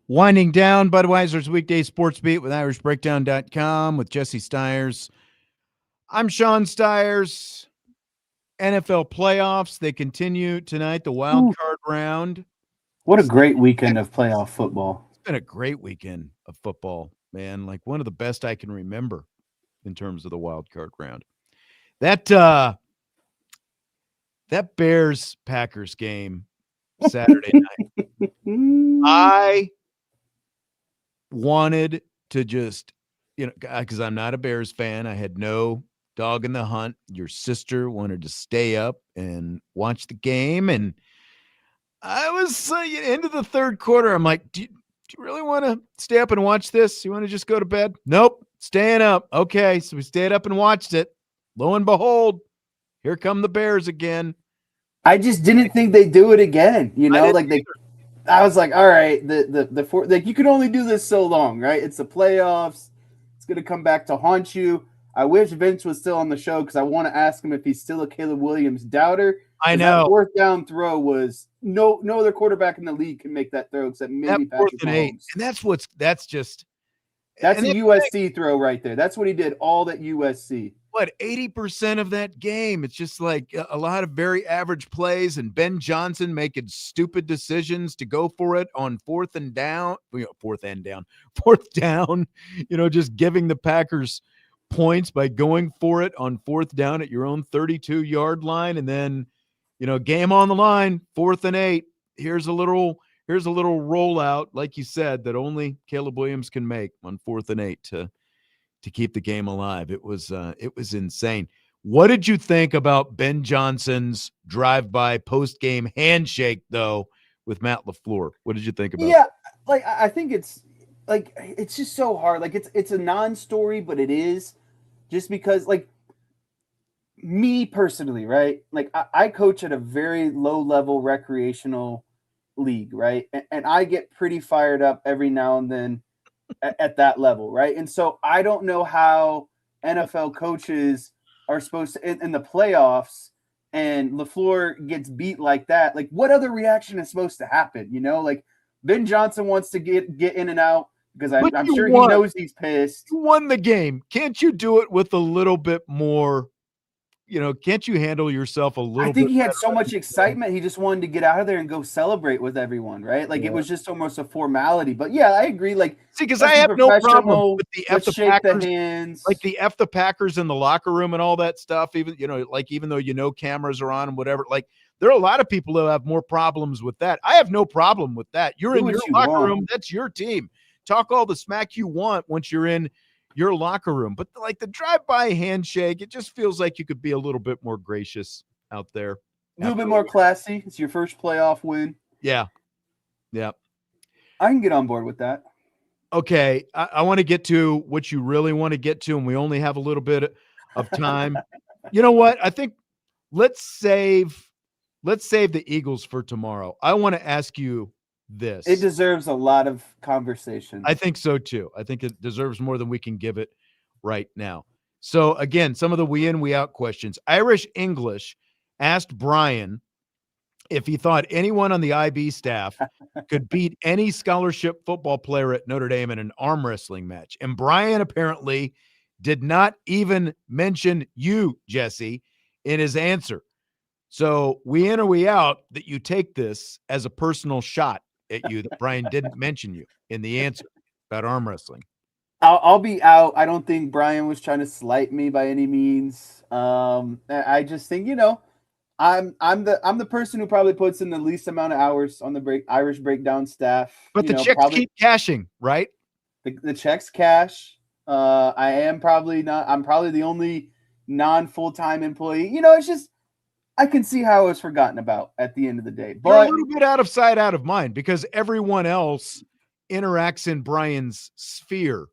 Winding down Budweiser's weekday sports beat with IrishBreakdown.com with Jesse Stiers. I'm Sean Stiers. NFL playoffs, they continue tonight, the wild card round. What a great weekend of playoff football. It's been a great weekend of football, man. Like one of the best I can remember in terms of the wild card round. That Bears-Packers game Saturday night, I wanted to just, because I'm not a Bears fan. I had no dog in the hunt. Your sister wanted to stay up and watch the game. And I was into the third quarter. I'm like, do you really want to stay up and watch this? You want to just go to bed? Nope. Staying up. Okay. So we stayed up and watched it. Lo and behold, here come the Bears again. I just didn't think they'd do it again. I was like, all right, you can only do this so long, right? It's the playoffs. It's going to come back to haunt you. I wish Vince was still on the show because I want to ask him if he's still a Caleb Williams doubter. I know. That fourth down throw was no other quarterback in the league can make that throw except maybe Patrick Mahomes. And that's a USC throw right there. That's what he did all at USC. What, 80% of that game? It's just like a lot of very average plays and Ben Johnson making stupid decisions to go for it on fourth down, just giving the Packers points by going for it on fourth down at your own 32-yard line. And then, game on the line, 4th and 8. Here's a little rollout, like you said, that only Caleb Williams can make on 4th and 8 to keep the game alive. It was insane. What did you think about Ben Johnson's drive-by post-game handshake, though, with Matt LaFleur? What did you think about that? I think it's just so hard. Like it's a non-story, but it is just because me personally, right? Like I coach at a very low-level recreational league, right? And I get pretty fired up every now and then at that level, right? And so I don't know how NFL coaches are supposed to in the playoffs and LaFleur gets beat like that. Like what other reaction is supposed to happen? Ben Johnson wants to get in and out because I'm sure he knows he's pissed. You won the game. Can't you do it with a little bit more? Can't you handle yourself a little bit? I think he had so much excitement. He just wanted to get out of there and go celebrate with everyone, right? It was just almost a formality. But yeah, I agree. Because I have no problem with the F the Packers, the hands. The F the Packers in the locker room and all that stuff. Even though cameras are on and whatever. There are a lot of people who have more problems with that. I have no problem with that. You're in your locker room. That's your team. Talk all the smack you want once you're in your locker room. But the drive-by handshake, it just feels like you could be a little bit more gracious out there. A little bit more classy. It's your first playoff win. Yeah. I can get on board with that. Okay. I want to get to what you really want to get to, and we only have a little bit of time. You know what? I think let's save the Eagles for tomorrow. I want to ask you this. It deserves a lot of conversation. I think so too. I think it deserves more than we can give it right now. So again, some of the we in, we out questions. Irish English asked Brian if he thought anyone on the IB staff could beat any scholarship football player at Notre Dame in an arm wrestling match. And Brian apparently did not even mention you, Jesse, in his answer. So we in or we out that you take this as a personal shot at you that Brian didn't mention you in the answer about arm wrestling. I'll be out. I don't think Brian was trying to slight me by any means. I just think, I'm the person who probably puts in the least amount of hours on the Irish Breakdown staff. But the checks keep cashing, right? The checks cash. I'm probably the only non-full-time employee. It's just, I can see how it was forgotten about at the end of the day. But you're a little bit out of sight, out of mind, because everyone else interacts in Brian's sphere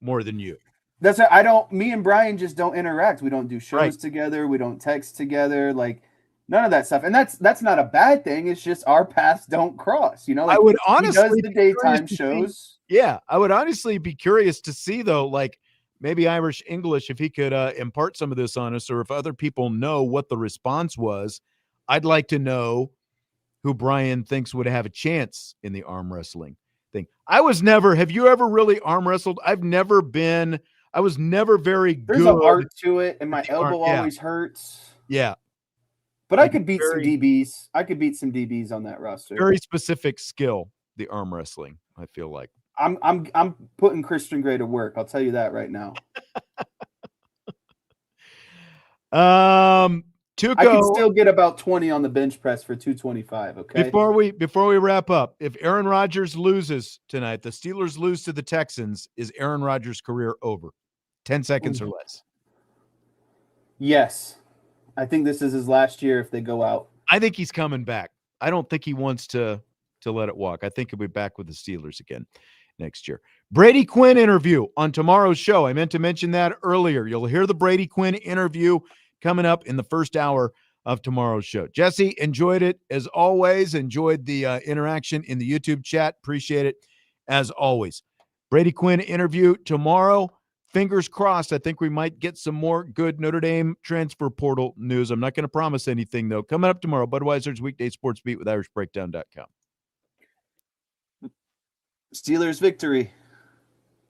more than you. That's me and Brian just don't interact. We don't do shows together. We don't text together. None of that stuff. And that's not a bad thing. It's just our paths don't cross. I would honestly he does the daytime shows. I would honestly be curious to see though, maybe Irish English, if he could impart some of this on us, or if other people know what the response was. I'd like to know who Brian thinks would have a chance in the arm wrestling thing. I was never, have you ever really arm wrestled? I was never very good. There's an art to it, and my at the arm, elbow always hurts. Yeah. But I could beat some very- DBs. I could beat some DBs on that roster. Very specific skill, the arm wrestling, I feel like. I'm putting Christian Gray to work. I'll tell you that right now. Tuco, I can still get about 20 on the bench press for 225. Okay. before we wrap up, if Aaron Rodgers loses tonight, the Steelers lose to the Texans, is Aaron Rodgers' career over? 10 seconds or less. Yes. I think this is his last year if they go out. I think he's coming back. I don't think he wants to let it walk. I think he'll be back with the Steelers again next year. Brady Quinn interview on tomorrow's show. I meant to mention that earlier. You'll hear the Brady Quinn interview coming up in the first hour of tomorrow's show. Jesse, enjoyed it as always. Enjoyed the interaction in the YouTube chat. Appreciate it as always. Brady Quinn interview tomorrow. Fingers crossed. I think we might get some more good Notre Dame transfer portal news. I'm not going to promise anything, though. Coming up tomorrow, Budweiser's Weekday Sports Beat with IrishBreakdown.com. Steelers victory.